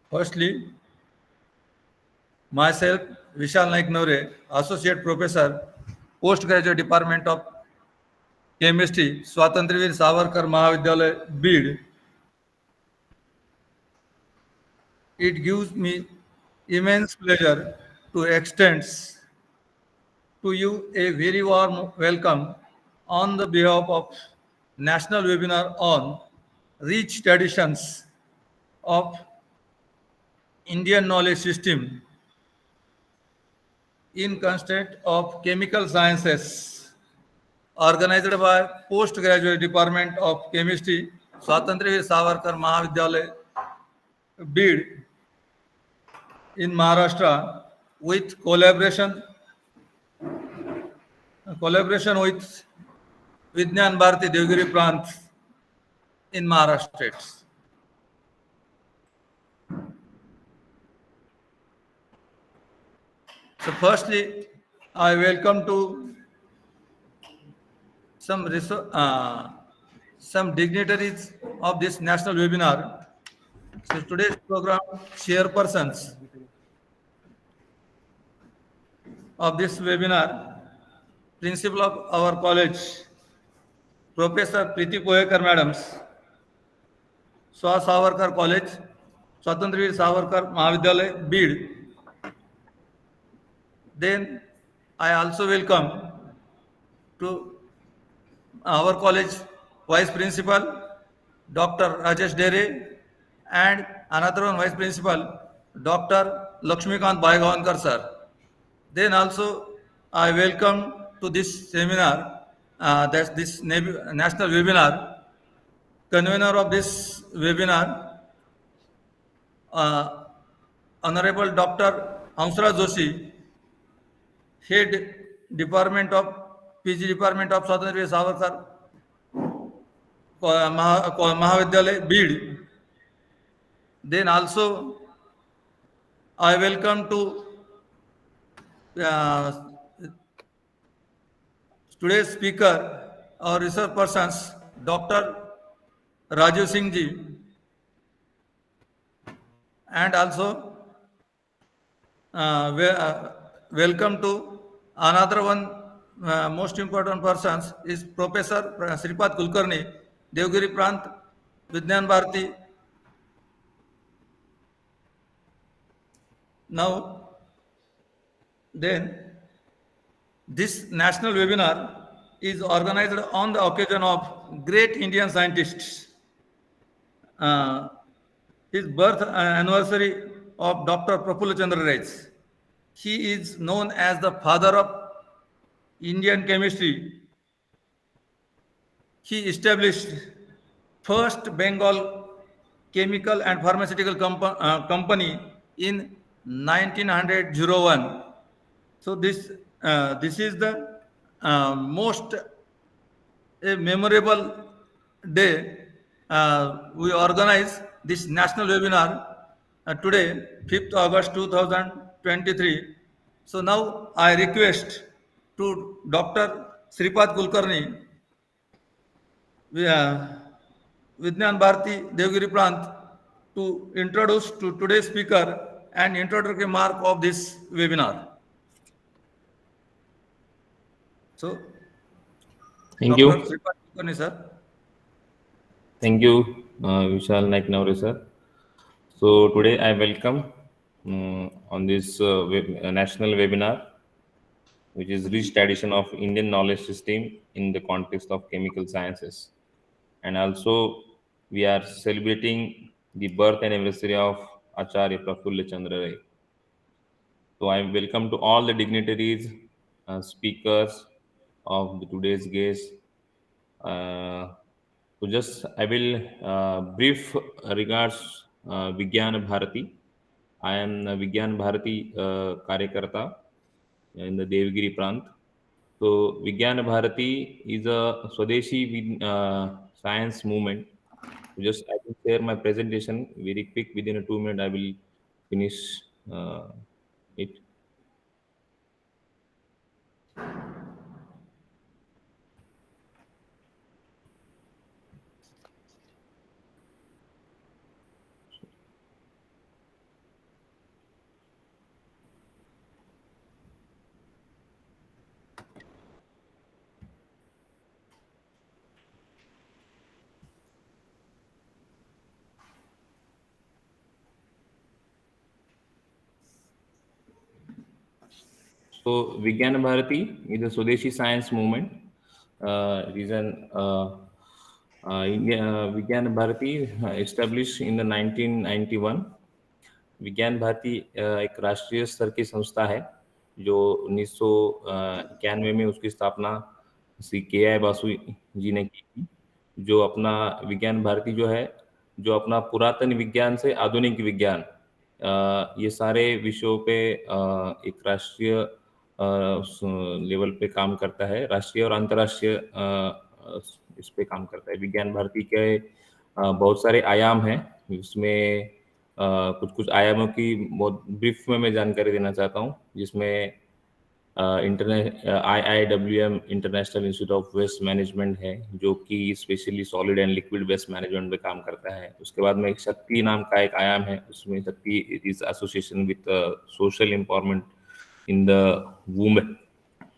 Firstly, myself, Vishal Naik Nore, Associate Professor, Postgraduate Department of Chemistry, Swatantraveer Savarkar Mahavidyalaya, Bid. It gives me immense pleasure to extend to you a very warm welcome on the behalf of National Webinar on Rich Traditions of Indian Knowledge System in Context of Chemical Sciences, organized by Postgraduate Department of Chemistry, Swatantraveer Savarkar Mahavidyalaya, Bid in Maharashtra, with collaboration with Vidyan Bharati Devgiri Prant in Maharashtra. So, firstly, I welcome to some dignitaries of this national webinar. So, today's program chairpersons of this webinar, principal of our college, Professor Preeti Koyekar Madams, Swa Savarkar College, Swatantraveer Savarkar Mahavidyalaya, Bid. Then I also welcome to our college vice principal, Dr. Rajesh Dere, and another one vice principal, Dr. Lakshmikant Bhaigaonkar sir. Then also I welcome to this seminar, that's this national webinar, convener of this webinar, uh, Honorable Dr. Hamsra Joshi, Head Department of PG Department of Swatantraveer Savarkar Mahavidyalaya, Bid. Then also I welcome to uh, today's speaker, our research persons, Dr. Rajiv Singh ji, and also welcome to another one most important persons is Professor Sripad Kulkarni, Devgiri Prant, Vidyan Bharati. Now, then this national webinar is organized on the occasion of great Indian scientists, uh, his birth anniversary of Dr. Prafulla Chandra Ray. He is known as the father of Indian chemistry. He established first Bengal chemical and pharmaceutical company in 1901. So this is the most memorable day. We organize this national webinar today, 5th August 2023. So now I request to Dr. Sripad Kulkarni, uh, Vidyan Bharati Devgiri Prant, to introduce to today's speaker and introductory remark of this webinar. So, Thank Dr. you. Sripad Kulkarni, sir. Thank you, Vishal Naik Naure, sir. So today I welcome on this national webinar, which is rich tradition of Indian knowledge system in the context of chemical sciences. And also we are celebrating the birth anniversary of Acharya Prafulla Chandra Ray. So I welcome to all the dignitaries, speakers of today's guests. Uh, so just I will brief regards Vigyan Bharati. I am a Vigyan Bharati Karyakarta in the Devgiri Prant. So Vigyan Bharati is a science movement. Just I will share my presentation very quick. Within a 2 minute, I will finish it. So Vigyan Bharati is a Swadeshi science movement. Vigyan Bharati established in the 1991. विज्ञान भारती एक राष्ट्रीय स्तर की संस्था है जो 1991 में उसकी स्थापना श्री के आई बासु जी ने की थी, जो अपना विज्ञान भारती जो है, जो अपना पुरातन विज्ञान से आधुनिक विज्ञान ये सारे विषयों पे एक राष्ट्रीय लेवल पे काम करता है, राष्ट्रीय और अंतर्राष्ट्रीय इस पे काम करता है। विज्ञान भारती के बहुत सारे आयाम हैं, इसमें कुछ कुछ आयामों की बहुत ब्रीफ में मैं जानकारी देना चाहता हूँ, जिसमें IIWM international institute of waste management है, जो कि specially solid and liquid waste management में काम करता है। उसके बाद में एक शक्ति नाम का एक आयाम है, उसमें Shakti it is association with social empowerment in the women.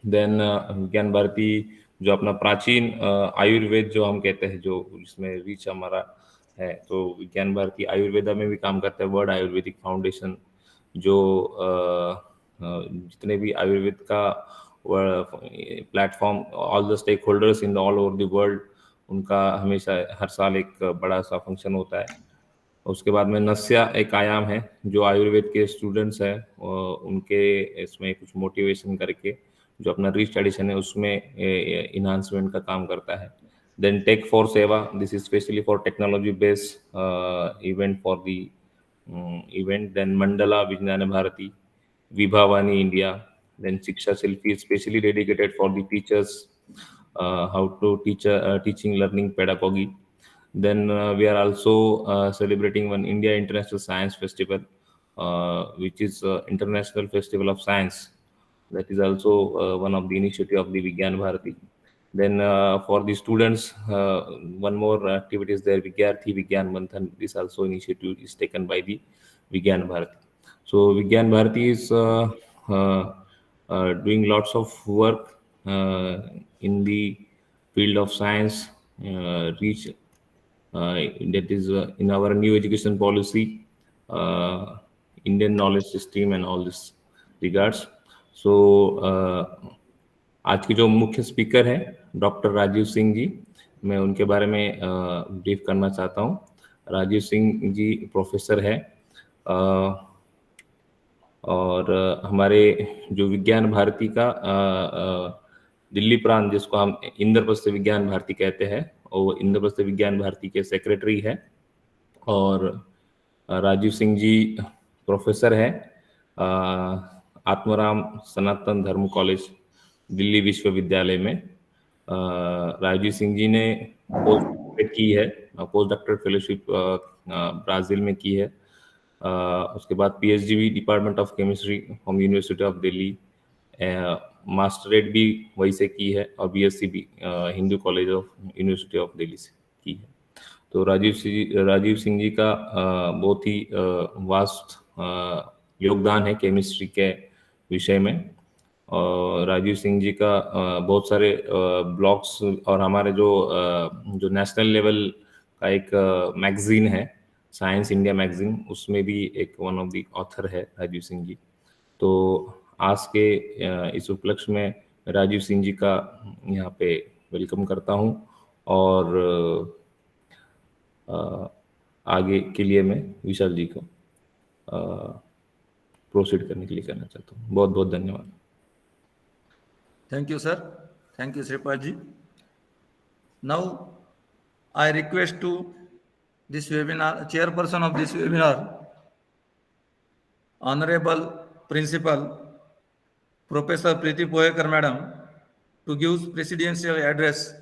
Then Vijnana Bharati जो अपना प्राचीन आयुर्वेद जो हम कहते हैं, जो इसमें रीच हमारा है, तो विज्ञान भारती आयुर्वेदा में भी काम करता है। वर्ल्ड आयुर्वेदिक फाउंडेशन जो जितने भी आयुर्वेद का platform, all the stakeholders in all over the world, उनका हमेशा हर साल एक बड़ा सा फंक्शन होता है। उसके बाद में नस्या एक आयाम है, जो आयुर्वेद के स्टूडेंट्स हैं उनके इसमें कुछ मोटिवेशन करके जो अपना रीच एडिशन है उसमें इन्हांसमेंट का काम करता है। Then Tech for Seva, this is specially for technology based event for the event. Then Mandala Vijnana Bharati, Vibhavani India. Then Shiksha Selfie is specially dedicated for the teachers, how to teach teaching learning pedagogy. Then we are also celebrating one India International Science Festival, which is International Festival of Science. That is also one of the initiative of the Vigyan Bharati. Then for the students, one more activity is there, Vidyarthi Vigyan Manthan. This also initiative is taken by the Vigyan Bharati. So Vigyan Bharati is doing lots of work in the field of science, reach that is in our new education policy, Indian knowledge system and all this regards. So आज के जो मुख्य speaker हैं doctor Rajiv Singh ji, मैं उनके बारे में brief करना चाहता हूं। राजीव सिंह जी प्रोफेसर है और हमारे जो विज्ञान भारती का दिल्ली प्रांत, जिसको हम इंद्रप्रस्थ विज्ञान भारती कहते हैं, और वो इंद्रप्रस्थ विज्ञान भारती के सेक्रेटरी है। और राजीव सिंह जी प्रोफेसर है आत्माराम सनातन धर्म कॉलेज दिल्ली विश्वविद्यालय में। राजीव सिंह जी ने पोस्ट की है, पोस्ट डॉक्टर फेलोशिप ब्राजील में की है। उसके बाद पीएचडी भी department of chemistry from university of Delhi, मास्टरेट भी वहीं से की है, और बीएससी भी Hindu college of university of Delhi से की है। तो राजीव सिंह जी का बहुत ही वास्ट योगदान है केमिस्ट्री के विषय में। और राजीव सिंह जी का बहुत सारे ब्लॉग्स, और हमारे जो नेशनल लेवल का एक मैगजीन है साइंस इंडिया मैगजीन, उसमें भी एक वन ऑफ द ऑथर है राजीव सिंह जी। तो आज के इस उपलक्ष्य में राजीव सिंह जी का यहाँ पे वेलकम करता हूँ, और आगे के लिए मैं विशाल जी को प्रोसीड करने के लिए कहना चाहता हूँ। बहुत बहुत धन्यवाद। Thank you, sir. Thank you, Sripad ji. Now, I request to this webinar, chairperson of this webinar, Honorable Principal Professor Preeti Poyekar Madam, to give presidential address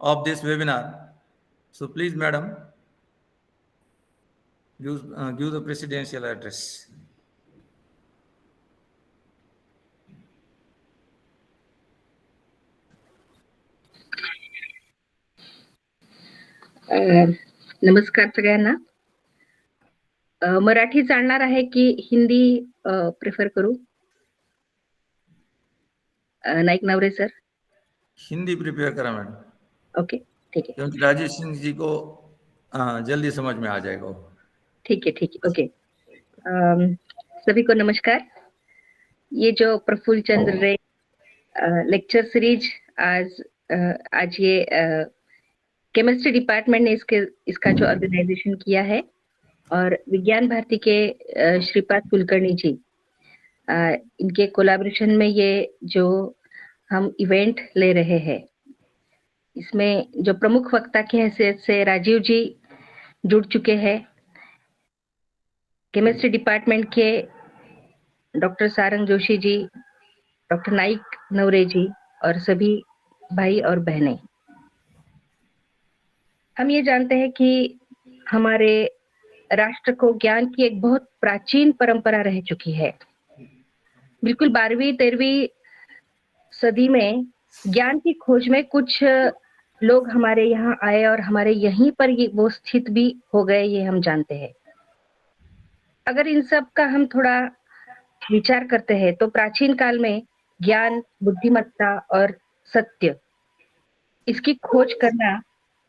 of this webinar. So, please, Madam, give the presidential address. नमस्कार सगळ्यांना. मराठी चालणार आहे की Hindi prefer करू? नाईक नवरे sir, Hindi prepare करा madam. Okay ठीक है, क्योंकि राजीव सिंह जी को जल्दी समझ में आ जाएगा। ठीक है ओके। सभी को नमस्कार। ये जो प्रफुल्ल चंद्र रे लेक्चर सीरीज आज ये केमिस्ट्री डिपार्टमेंट ने इसका जो ऑर्गेनाइजेशन किया है और विज्ञान भारती के श्रीपाद कुलकर्णी जी इनके कोलैबोरेशन में ये जो हम इवेंट ले रहे हैं, इसमें जो प्रमुख वक्ता की हैसियत से राजीव जी जुड़ चुके हैं, केमिस्ट्री डिपार्टमेंट के डॉक्टर सारंग जोशी जी, डॉक्टर नाइक नवरे जी और सभी भाई और बहनें। हम ये जानते हैं कि हमारे राष्ट्र को ज्ञान की एक बहुत प्राचीन परंपरा रह चुकी है। बिल्कुल 12वीं-13वीं सदी में ज्ञान की खोज में कुछ लोग हमारे यहाँ आए और हमारे यहीं पर वो स्थित भी हो गए, ये हम जानते हैं। अगर इन सब का हम थोड़ा विचार करते हैं तो प्राचीन काल में ज्ञान, बुद्धिमत्ता और सत्य, इसकी खोज करना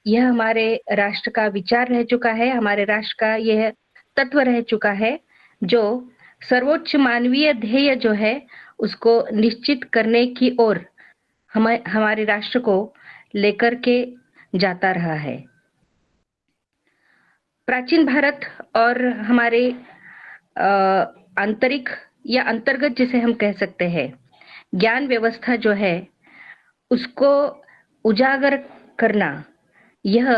यह हमारे राष्ट्र का विचार रह चुका है, हमारे राष्ट्र का यह तत्व रह चुका है जो सर्वोच्च मानवीय ध्येय जो है उसको निश्चित करने की ओर हमारे राष्ट्र को लेकर के जाता रहा है। प्राचीन भारत और हमारे आंतरिक या अंतर्गत जिसे हम कह सकते हैं, ज्ञान व्यवस्था जो है उसको उजागर करना, यह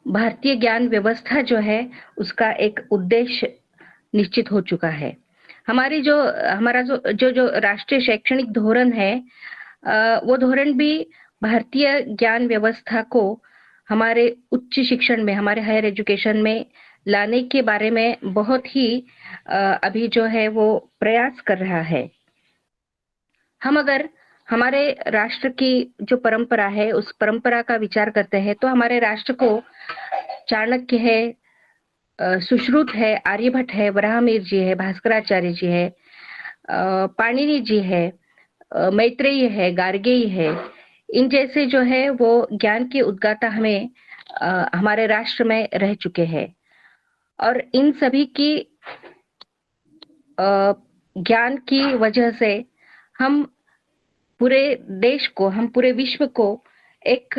भारतीय ज्ञान व्यवस्था जो है उसका एक उद्देश्य निश्चित हो चुका है। हमारा जो राष्ट्रीय शैक्षणिक धोरण है, वो धोरण भी भारतीय ज्ञान व्यवस्था को हमारे उच्च शिक्षण में, हमारे हायर एजुकेशन में लाने के बारे में बहुत ही अभी जो है वो प्रयास कर रहा है। हम अगर हमारे राष्ट्र की जो परंपरा है उस परंपरा का विचार करते हैं तो हमारे राष्ट्र को चाणक्य है, सुश्रुत है, आर्यभट्ट है, वराहमिहिर जी है, भास्कराचार्य जी है, पाणिनि जी है, मैत्रेयी है, गार्गेय है, इन जैसे जो है वो ज्ञान के उद्गाता हमें हमारे राष्ट्र में रह चुके हैं और इन सभी की ज्ञान की वजह से हम पूरे देश को, हम पूरे विश्व को एक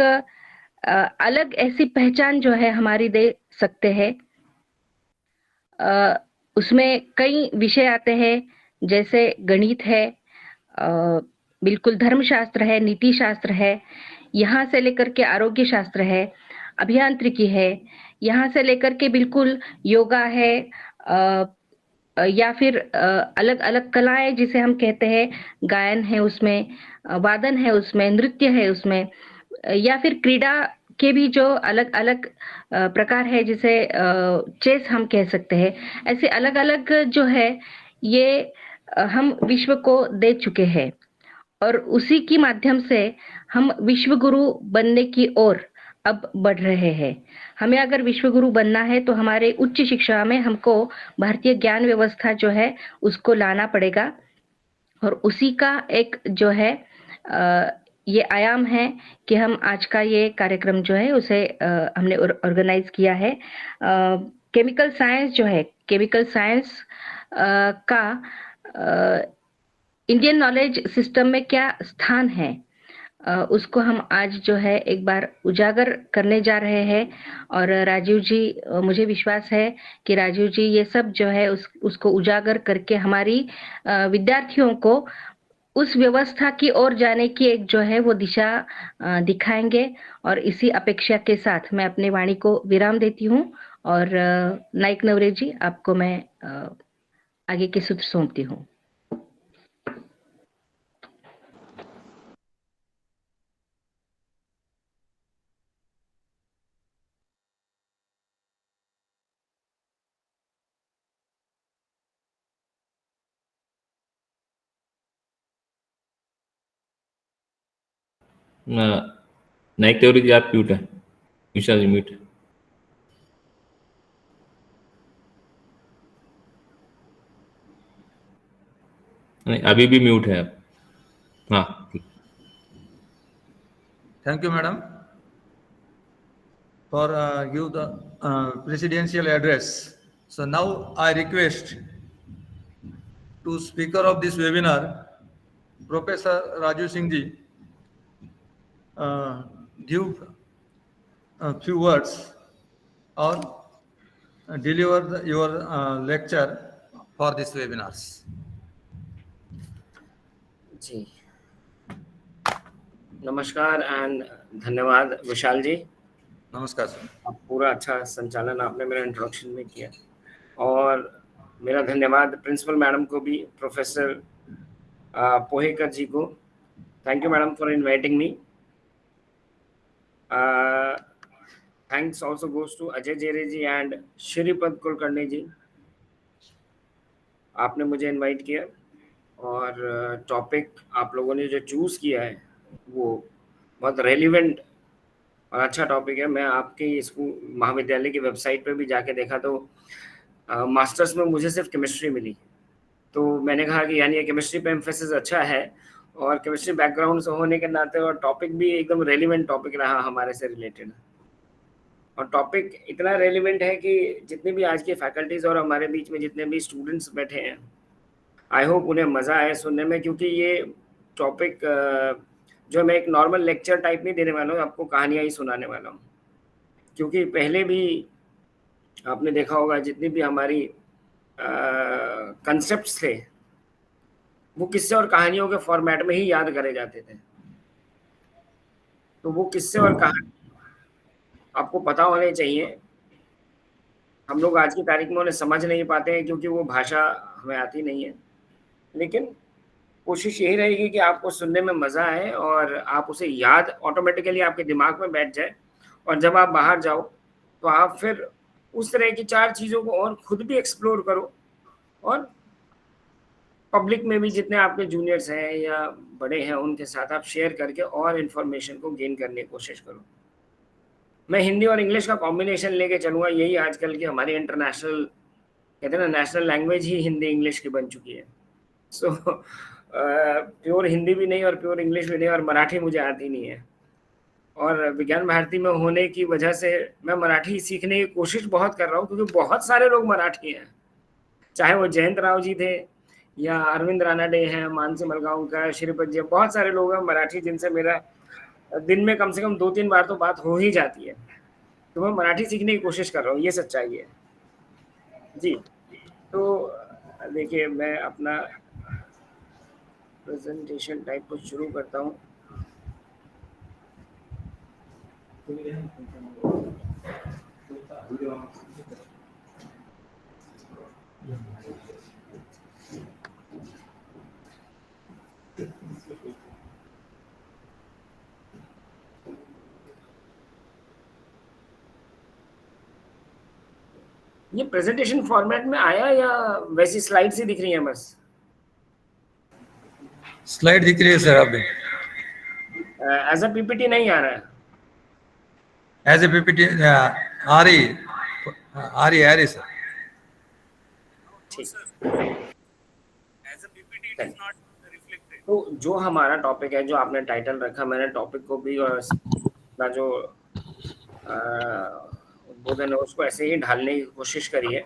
अलग ऐसी पहचान जो है हमारी दे सकते हैं। उसमें कई विषय आते हैं, जैसे गणित है, बिल्कुल धर्मशास्त्र है, नीति शास्त्र है, यहाँ से लेकर के आरोग्य शास्त्र है, अभियांत्रिकी है, यहाँ से लेकर के बिल्कुल योगा है, या फिर अलग अलग कलाएं जिसे हम कहते हैं, गायन है उसमें, वादन है उसमें, नृत्य है उसमें, या फिर क्रीड़ा के भी जो अलग अलग प्रकार है, जिसे चेस हम कह सकते हैं। ऐसे अलग अलग जो है ये हम विश्व को दे चुके हैं और उसी के माध्यम से हम विश्व गुरु बनने की ओर अब बढ़ रहे हैं। हमें अगर विश्व गुरु बनना है तो हमारे उच्च शिक्षा में हमको भारतीय ज्ञान व्यवस्था जो है उसको लाना पड़ेगा और उसी का एक जो है ये आयाम है कि हम आज का ये कार्यक्रम जो है उसे हमने ऑर्गेनाइज किया है। केमिकल साइंस जो है, केमिकल साइंस का इंडियन नॉलेज सिस्टम में क्या स्थान है, उसको हम आज जो है एक बार उजागर करने जा रहे हैं और राजीव जी, मुझे विश्वास है कि राजीव जी ये सब जो है उसको उजागर करके हमारी विद्यार्थियों को उस व्यवस्था की ओर जाने की एक जो है वो दिशा दिखाएंगे। और इसी अपेक्षा के साथ मैं अपने वाणी को विराम देती हूँ और नाइक नवरे जी, आपको मैं आगे के सूत्र सौंपती हूँ। नाइक तिवारी जी आप म्यूट है, विशाल जी म्यूट। नहीं, अभी भी म्यूट है आप। हाँ ठीक। Thank you, madam, for give the presidential address. So now I request to speaker of this webinar, Professor Raju Singh ji give a few words or deliver your lecture for this webinars. जी, नमस्कार and धन्यवाद विशाल जी। नमस्कार sir. आप पूरा अच्छा संचालन आपने मेरा introduction में किया, और मेरा धन्यवाद प्रिंसिपल मैडम को भी, प्रोफेसर पोहेकर जी को। Thank you madam for inviting me. Thanks also goes to Ajay Jere ji and Shripad Kulkarni ji, आपने मुझे इनवाइट किया, और टॉपिक आप लोगों ने जो चूज़ किया है वो बहुत रेलिवेंट और अच्छा टॉपिक है। मैं आपके स्कूल महाविद्यालय की वेबसाइट पे भी जाके देखा तो मास्टर्स में मुझे सिर्फ केमिस्ट्री मिली, तो मैंने कहा कि यानी ये केमिस्ट्री पे एम्फेसिस अच्छा है, और केमिस्ट्री बैकग्राउंड से होने के नाते और टॉपिक भी एकदम रेलिवेंट टॉपिक रहा हमारे से रिलेटेड। और टॉपिक इतना रेलिवेंट है कि जितने भी आज की फैकल्टीज़ और हमारे बीच में जितने भी स्टूडेंट्स बैठे हैं, आई होप उन्हें मज़ा आए सुनने में, क्योंकि ये टॉपिक जो मैं एक नॉर्मल लेक्चर टाइप नहीं देने वाला हूँ, आपको कहानियाँ ही सुनाने वाला हूँ। क्योंकि पहले भी आपने देखा होगा जितनी भी हमारी कंसेप्ट्स थे वो किस्से और कहानियों के फॉर्मेट में ही याद करे जाते थे। तो वो किस्से और कहानी आपको पता होने चाहिए। हम लोग आज की तारीख में उन्हें समझ नहीं पाते हैं क्योंकि वो भाषा हमें आती नहीं है, लेकिन कोशिश यही रहेगी कि आपको सुनने में मज़ा आए और आप उसे याद ऑटोमेटिकली आपके दिमाग में बैठ जाए, और जब आप बाहर जाओ तो आप फिर उस तरह की 4 चीज़ों को और खुद भी एक्सप्लोर करो, और पब्लिक में भी जितने आपके जूनियर्स हैं या बड़े हैं उनके साथ आप शेयर करके और इन्फॉर्मेशन को गेन करने की कोशिश करो। मैं हिंदी और इंग्लिश का कॉम्बिनेशन लेके चलूँगा, यही आजकल की हमारी इंटरनेशनल, कहते हैं ना, नेशनल लैंग्वेज ही हिंदी इंग्लिश की बन चुकी है। सो प्योर हिंदी भी नहीं और प्योर इंग्लिश भी नहीं, और मराठी मुझे आती नहीं है, और विज्ञान भारती में होने की वजह से मैं मराठी सीखने की कोशिश बहुत कर रहा हूँ, क्योंकि बहुत सारे लोग मराठी हैं, चाहे वो जयंत राव जी थे या अरविंद रानाडे हैं, मानसी मलगांवकर, श्रीपद जी, बहुत सारे लोग हैं मराठी जिनसे मेरा दिन में कम से कम 2-3 बार तो बात हो ही जाती है। तो मैं मराठी सीखने की कोशिश कर रहा हूँ, ये सच्चाई है जी। तो देखिए, मैं अपना प्रेजेंटेशन टाइप को शुरू करता हूँ। ये प्रेजेंटेशन फॉर्मेट में आया या वैसी स्लाइड से दिख रही है? बस स्लाइड दिख रही है सर अभी। एज अ पीपीटी नहीं आ रहा है। एज ए पीपीटी आ रही सर। ठीक, तो जो हमारा टॉपिक है, जो आपने टाइटल रखा, मैंने टॉपिक को भी और अपना जो उद्बोधन है उसको ऐसे ही ढालने की कोशिश करी है।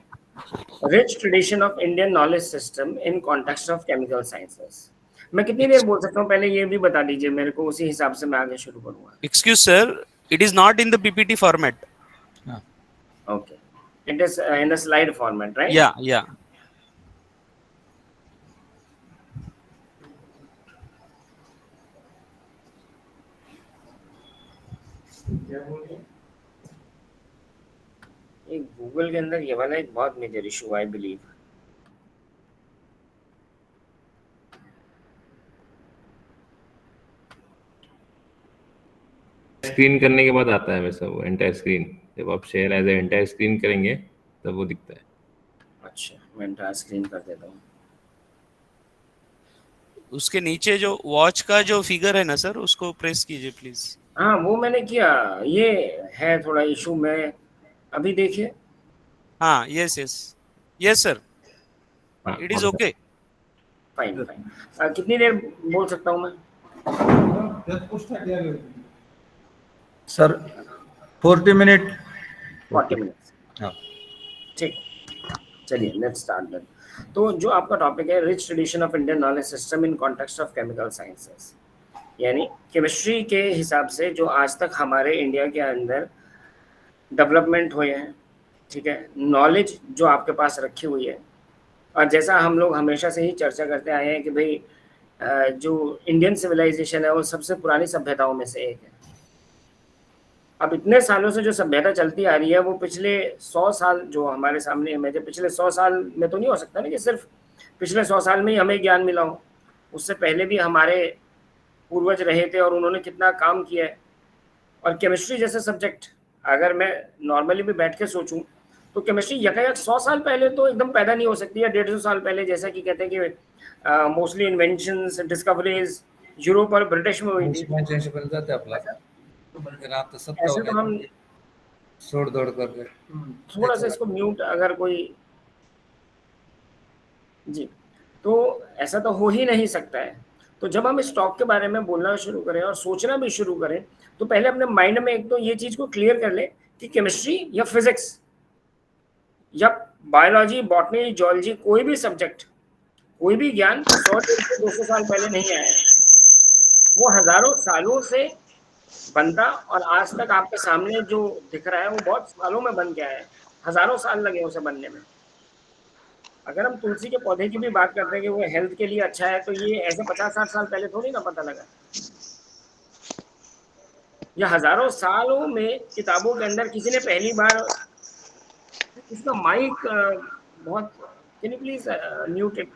Rich tradition of Indian knowledge system in context of chemical sciences. मैं कितनी देर बोल सकता हूँ पहले ये भी बता दीजिए मेरे को, उसी हिसाब से मैं आगे शुरू करूँगा। Excuse sir, it is not in the PPT format. Okay, it is in the slide format, right? Yeah. एक गूगल के अंदर ये वाला एक बहुत major issue, I believe. Screen करने के बाद आता है वैसा वो एंटायर स्क्रीन, जब आप शेयर एज एंटायर स्क्रीन करेंगे तब वो दिखता है। अच्छा, मैं एंटायर स्क्रीन कर देता हूँ। उसके नीचे जो वॉच का जो फिगर है ना सर, उसको प्रेस कीजिए प्लीज। हाँ, वो मैंने किया। ये है थोड़ा इशू, मैं अभी देखिए। हाँ, yes sir, it is okay. Fine. कितनी देर बोल सकता हूँ मैं? Sir 40 minute. 40 मिनट्स। हाँ। ठीक। चलिए लेट्स स्टार्ट देन। तो जो आपका टॉपिक है rich tradition of Indian knowledge system in context of chemical sciences, यानी केमिस्ट्री के हिसाब से जो आज तक हमारे इंडिया के अंदर डेवलपमेंट हुए हैं, ठीक है, नॉलेज जो आपके पास रखी हुई है, और जैसा हम लोग हमेशा से ही चर्चा करते आए हैं कि भाई जो इंडियन सिविलाइजेशन है वो सबसे पुरानी सभ्यताओं में से एक है। अब इतने सालों से जो सभ्यता चलती आ रही है वो पिछले 100 साल जो हमारे सामने इमेज है, पिछले 100 साल में तो नहीं हो सकता ना कि सिर्फ पिछले 100 साल में ही हमें ज्ञान मिला हो, उससे पहले भी हमारे पूर्वज रहे थे और उन्होंने कितना काम किया है। और केमिस्ट्री जैसे सब्जेक्ट अगर मैं नॉर्मली भी बैठ के सोचूं तो केमिस्ट्री यकायक 100 साल पहले तो एकदम पैदा नहीं हो सकती है, 150 साल पहले, जैसा कि कहते हैं कि मोस्टली इन्वेंशंस डिस्कवरीज यूरोप और ब्रिटिश में हुई थी। बन जाते आपला म्हणजे आता 70 ऐसे तो हम सोड दौड करके थोड़ा सा इसको म्यूट अगर कोई जी, तो ऐसा तो हो ही नहीं सकता है। तो जब हम इस टॉक के बारे में बोलना शुरू करें और सोचना भी शुरू करें तो पहले अपने माइंड में एक तो ये चीज को क्लियर कर ले कि केमिस्ट्री या फिजिक्स या बायोलॉजी, बॉटनी, जियोलॉजी, कोई भी सब्जेक्ट, कोई भी ज्ञान 100 से 200 साल पहले नहीं आया है। वो हजारों सालों से बनता और आज तक आपके सामने जो दिख रहा है वो बहुत सालों में बन गया है, हजारों साल लगे उसे बनने में। अगर हम तुलसी के पौधे की भी बात करते हैं कि वो हेल्थ के लिए अच्छा है, तो ये ऐसे 50-60 साल पहले थोड़ी ना पता लगा। या हजारों सालों में किताबों के अंदर किसी ने पहली बार, इसका माइक बहुत, can you please mute it.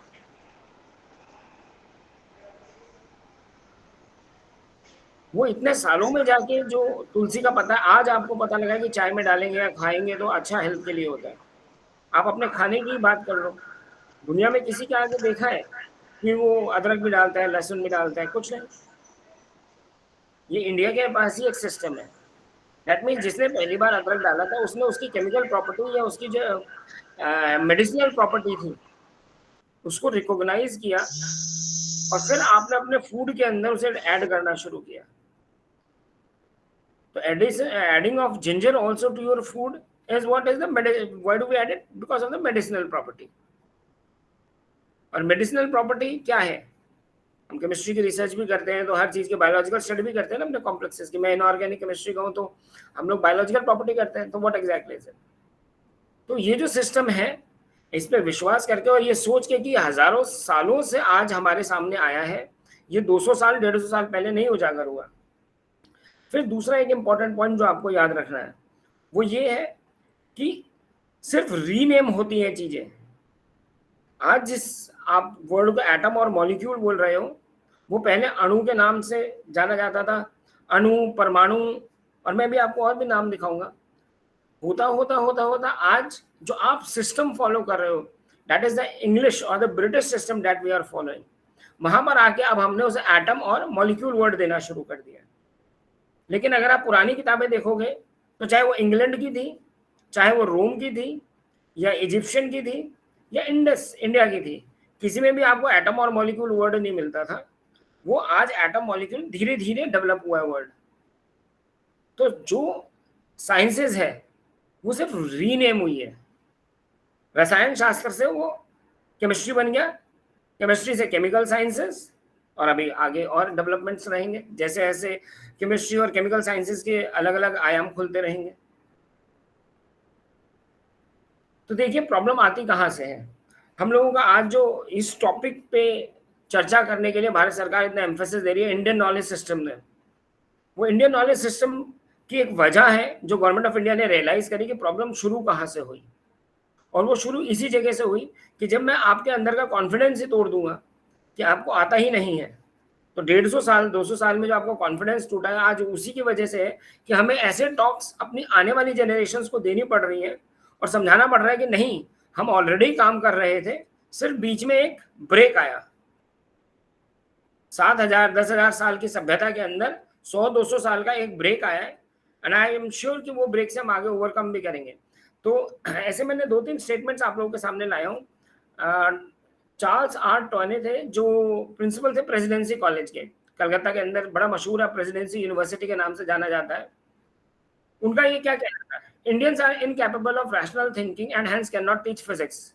वो इतने सालों में जाके जो तुलसी का पत्ता आज आपको पता लगा कि चाय में डालेंगे या खाएंगे तो अच्छा हेल्थ के लिए होता है। आप अपने खाने की बात कर लो, दुनिया में किसी के आगे देखा है कि वो अदरक भी डालता है, लहसुन भी डालता है? कुछ नहीं। ये इंडिया के पास ही एक सिस्टम है। दैट मीन्स जिसने पहली बार अदरक डाला था उसने उसकी केमिकल प्रॉपर्टी या उसकी जो मेडिसिनल प्रॉपर्टी थी उसको रिकॉग्नाइज किया और फिर आपने अपने फूड के अंदर उसे ऐड करना शुरू किया। तो adding of ginger also to your food is what is the why do we add it? Because of the medicinal property. और मेडिसिनल प्रॉपर्टी क्या है? हम केमिस्ट्री की रिसर्च भी करते हैं तो हर चीज के बायोलॉजिकल स्टडी भी करते हैं ना अपने कॉम्प्लेक्सेस की। मैं इनऑर्गेनिक केमिस्ट्री कहूँ तो हम लोग बायोलॉजिकल प्रॉपर्टी करते हैं। तो व्हाट एग्जैक्टली इज इट? तो ये जो सिस्टम है इस पे विश्वास करके और ये सोच के कि हजारों सालों से आज हमारे सामने आया है, ये 200 साल 150 साल पहले नहीं उजागर हुआ। फिर दूसरा एक इंपॉर्टेंट पॉइंट जो आपको याद रखना है वो ये है कि सिर्फ रीनेम होती हैं चीजें। आज जिस आप वर्ड को एटम और मॉलिक्यूल बोल रहे हो वो पहले अणु के नाम से जाना जाता था, अणु, परमाणु, और मैं भी आपको और भी नाम दिखाऊंगा। होता होता होता होता आज जो आप सिस्टम फॉलो कर रहे हो दैट इज द इंग्लिश और the British system that we are following. वहां पर आके अब हमने उसे एटम और मॉलिक्यूल वर्ड देना शुरू कर दिया। लेकिन अगर आप पुरानी किताबें देखोगे तो चाहे वो इंग्लैंड की थी, चाहे वो रोम की थी या इजिप्शियन की थी या इंडस इंडिया की थी, किसी में भी आपको एटम और मॉलिक्यूल वर्ड नहीं मिलता था। वो आज एटम मॉलिक्यूल धीरे धीरे डेवलप हुआ है वर्ड। तो जो साइंसेस है वो सिर्फ रीनेम हुई है। रसायन शास्त्र से वो केमिस्ट्री बन गया, केमिस्ट्री से केमिकल साइंसेस, और अभी आगे और डेवलपमेंट्स रहेंगे जैसे जैसे केमिस्ट्री और केमिकल साइंसेस के अलग अलग आयाम खुलते रहेंगे। तो देखिए प्रॉब्लम आती कहाँ से है। हम लोगों का आज जो इस टॉपिक पे चर्चा करने के लिए भारत सरकार इतना एम्फेसिस दे रही है इंडियन नॉलेज सिस्टम ने, वो इंडियन नॉलेज सिस्टम की एक वजह है जो गवर्नमेंट ऑफ इंडिया ने रियलाइज करी कि प्रॉब्लम शुरू कहाँ से हुई। और वो शुरू इसी जगह से हुई कि जब मैं आपके अंदर का कॉन्फिडेंस ही तोड़ दूंगा कि आपको आता ही नहीं है, तो 150 साल 200 साल में जो आपको कॉन्फिडेंस टूटा है आज उसी की वजह से है कि हमें ऐसे टॉक्स अपनी आने वाली जनरेशन्स को देनी पड़ रही है और समझाना पड़ रहा है कि नहीं, हम ऑलरेडी काम कर रहे थे, सिर्फ बीच में एक ब्रेक आया। 7,000 10,000 साल की सभ्यता के अंदर 100-200 साल का एक ब्रेक आया है एंड आई एम श्योर कि वो ब्रेक से हम आगे ओवरकम भी करेंगे। तो ऐसे मैंने 2-3 स्टेटमेंट्स आप लोगों के सामने लाया हूँ। चार्ल्स आर टॉयने थे जो प्रिंसिपल थे प्रेसिडेंसी कॉलेज के, कलकत्ता के अंदर बड़ा मशहूर है, प्रेसिडेंसी यूनिवर्सिटी के नाम से जाना जाता है। उनका ये क्या कहना था? Indians are incapable of rational thinking and hence can not teach physics.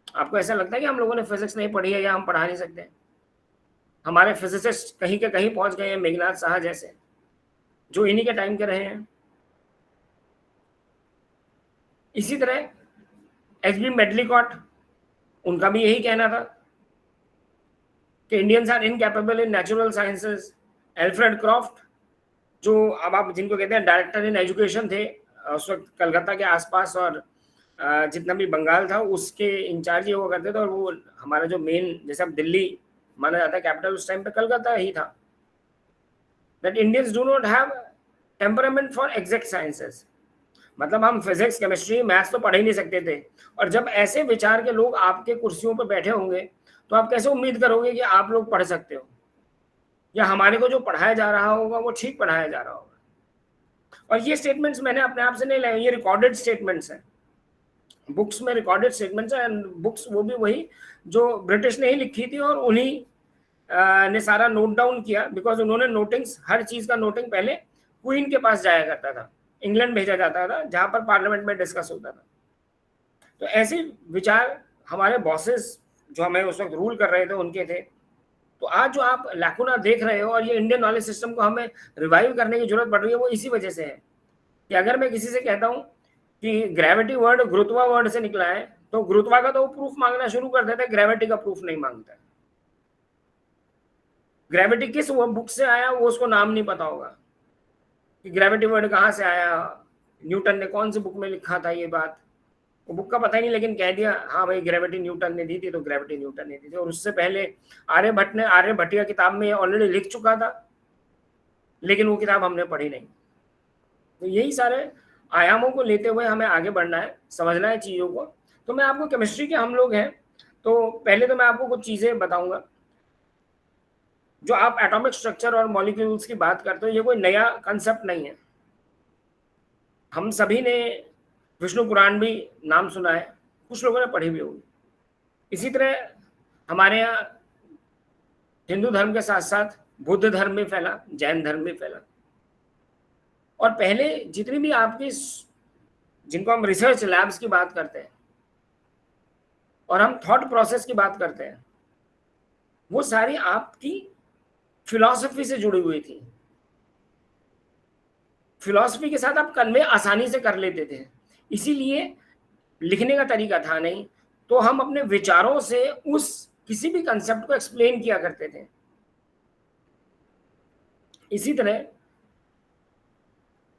आपको ऐसा लगता है कि हम लोगों ने फिजिक्स नहीं पढ़ी है या हम पढ़ा नहीं सकते? हमारे फिजिसिस्ट कहीं के कहीं पहुंच गए हैं, मेघनाथ साहा जैसे, जो इन्हीं के टाइम के रहे हैं। इसी तरह एच.बी. मेडलिकॉट, उनका भी यही कहना था कि Indians are incapable in natural sciences. Alfred Croft, जो अब आप जिनको कहते हैं डायरेक्टर इन एजुकेशन थे उस वक्त कलकत्ता के आसपास, और जितना भी बंगाल था उसके इंचार्ज ही हुआ करते थे, और वो हमारा जो मेन, जैसे अब दिल्ली माना जाता है कैपिटल, उस टाइम पे कलकत्ता ही था। That Indians do not have temperament for exact sciences, मतलब हम फिजिक्स, केमिस्ट्री, मैथ्स तो पढ़ ही नहीं सकते थे। और जब ऐसे विचार के लोग आपके कुर्सियों पर बैठे होंगे तो आप कैसे उम्मीद करोगे कि आप लोग पढ़ सकते हो, या हमारे को जो पढ़ाया जा रहा होगा वो ठीक पढ़ाया जा रहा होगा। और ये स्टेटमेंट्स मैंने अपने आप से नहीं लाए, ये रिकॉर्डेड स्टेटमेंट्स हैं, बुक्स में रिकॉर्डेड स्टेटमेंट्स हैं। एंड बुक्स वो भी वही जो ब्रिटिश ने ही लिखी थी, और उन्हीं ने सारा नोट डाउन किया, बिकॉज उन्होंने नोटिंग्स, हर चीज का नोटिंग पहले क्वीन के पास जाया करता था, इंग्लैंड भेजा जाता था जहां पर पार्लियामेंट में डिस्कस होता था। तो ऐसे विचार हमारे बॉसेस जो हमें उस वक्त रूल कर रहे थे उनके थे। तो आज जो आप लैकुना देख रहे हो और ये इंडियन नॉलेज सिस्टम को हमें रिवाइव करने की जरूरत पड़ रही है, वो इसी वजह से है कि अगर मैं किसी से कहता हूँ कि ग्रेविटी वर्ड गुरुत्वा वर्ड से निकला है, तो गुरुत्वा का तो वो प्रूफ मांगना शुरू कर देता है, ग्रेविटी का प्रूफ नहीं मांगता है। ग्रेविटी किस वो बुक से आया वो उसको नाम नहीं पता होगा कि ग्रेविटी वर्ड कहाँ से आया, न्यूटन ने कौन सी बुक में लिखा था ये बात, वो बुक का पता ही नहीं, लेकिन कह दिया हाँ भाई ग्रेविटी न्यूटन ने दी थी, तो ग्रेविटी न्यूटन ने दी थी। और उससे पहले आर्यभट्ट ने आर्यभट्टिया किताब में ऑलरेडी लिख चुका था, लेकिन वो किताब हमने पढ़ी नहीं। तो यही सारे आयामों को लेते हुए हमें आगे बढ़ना है, समझना है चीज़ों को। तो मैं आपको, केमिस्ट्री के हम लोग हैं, तो पहले तो मैं आपको कुछ चीज़ें बताऊंगा। जो आप एटॉमिक स्ट्रक्चर और मॉलिक्यूल्स की बात करते हो, ये कोई नया कंसेप्ट नहीं है। हम सभी ने विष्णु पुराण भी नाम सुना है, कुछ लोगों ने पढ़ी भी होगी। इसी तरह हमारे यहाँ हिंदू धर्म के साथ साथ बुद्ध धर्म भी फैला, जैन धर्म भी फैला। और पहले जितनी भी आपकी, जिनको हम रिसर्च लैब्स की बात करते हैं और हम थॉट प्रोसेस की बात करते हैं, वो सारी आपकी फिलॉसफी से जुड़ी हुई थी। फिलॉसफी के साथ आप कन्वे आसानी से कर लेते थे, इसीलिए लिखने का तरीका था नहीं, तो हम अपने विचारों से उस किसी भी कंसेप्ट को एक्सप्लेन किया करते थे। इसी तरह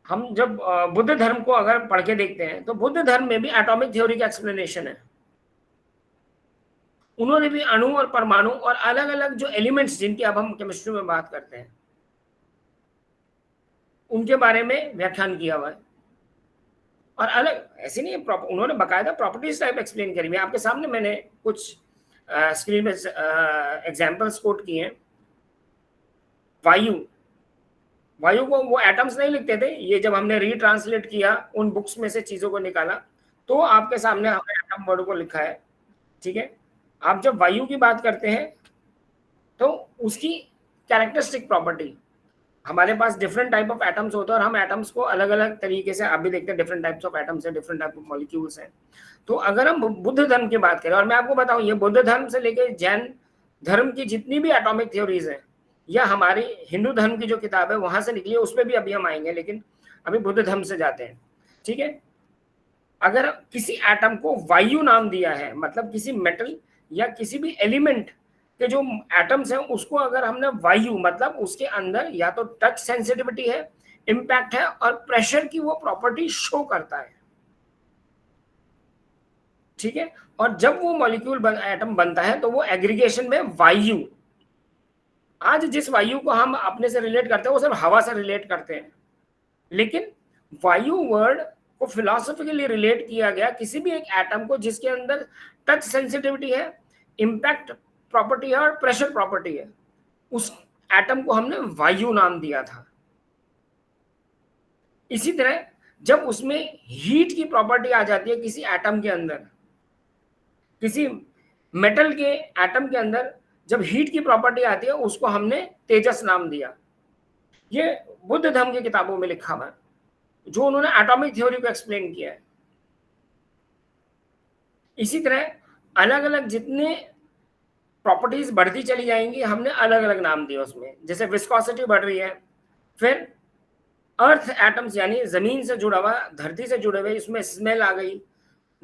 हम जब बुद्ध धर्म को अगर पढ़ के देखते हैं, तो बुद्ध धर्म में भी एटॉमिक थ्योरी का एक्सप्लेनेशन है। उन्होंने भी अणु और परमाणु और अलग अलग जो एलिमेंट्स जिनकी अब हम केमिस्ट्री में बात करते हैं, उनके बारे में व्याख्यान किया हुआ है। और अलग ऐसे नहीं, उन्होंने बाकायदा प्रॉपर्टीज टाइप एक्सप्लेन करी हुई है। आपके सामने मैंने कुछ स्क्रीन में एग्जांपल्स कोट किए हैं। वायु को वो एटम्स नहीं लिखते थे, ये जब हमने रीट्रांसलेट किया उन बुक्स में से चीजों को निकाला, तो आपके सामने हमने एटम वर्ड को लिखा है। ठीक है, आप जब वायु की बात करते हैं तो उसकी कैरेक्टरिस्टिक प्रॉपर्टी, हमारे पास डिफरेंट टाइप ऑफ एटम्स होते हैं और हम एटम्स को अलग अलग तरीके से, आप भी देखते हैं डिफरेंट टाइप्स ऑफ एटम्स हैं, डिफरेंट टाइप ऑफ मॉलिक्यूल्स हैं। तो अगर हम बुद्ध धर्म की बात करें, और मैं आपको बताऊं ये बुद्ध धर्म से लेकर जैन धर्म की जितनी भी एटॉमिक थ्योरीज हैं, या हमारी हिंदू धर्म की जो किताब है वहां से निकली है, उस पर भी अभी हम आएंगे, लेकिन अभी बुद्ध धर्म से जाते हैं। ठीक है, अगर किसी एटम को वायु नाम दिया है, मतलब किसी मेटल या किसी भी एलिमेंट के जो एटम्स हैं उसको अगर हमने वायु, मतलब उसके अंदर या तो टच सेंसिटिविटी है, इंपैक्ट है और प्रेशर की वो प्रॉपर्टी शो करता है। ठीक है, और जब वो मॉलिक्यूल एटम बनता है तो वो एग्रीगेशन में वायु, आज जिस वायु को हम अपने से रिलेट करते हैं वो सिर्फ हवा से रिलेट करते हैं, लेकिन वायु वर्ड को फिलोसॉफिकली रिलेट किया गया किसी भी एक एटम को जिसके अंदर टच सेंसिटिविटी है, इंपैक्ट प्रॉपर्टी है और प्रेशर प्रॉपर्टी है, उस एटम को हमने वायु नाम दिया था। इसी तरह जब उसमें हीट की प्रॉपर्टी आ जाती है किसी एटम के अंदर, किसी मेटल के एटम के अंदर जब हीट की प्रॉपर्टी आती है उसको हमने तेजस नाम दिया। ये बुद्ध धर्म की किताबों में लिखा हुआ है, जो उन्होंने एटॉमिक थ्योरी को एक्सप्लेन किया है। इसी तरह अलग अलग जितने प्रॉपर्टीज बढ़ती चली जाएंगी, हमने अलग अलग नाम दिए उसमें। जैसे विस्कोसिटी बढ़ रही है, फिर अर्थ एटम्स यानी जमीन से जुड़ा हुआ, धरती से जुड़े हुए, इसमें स्मेल आ गई,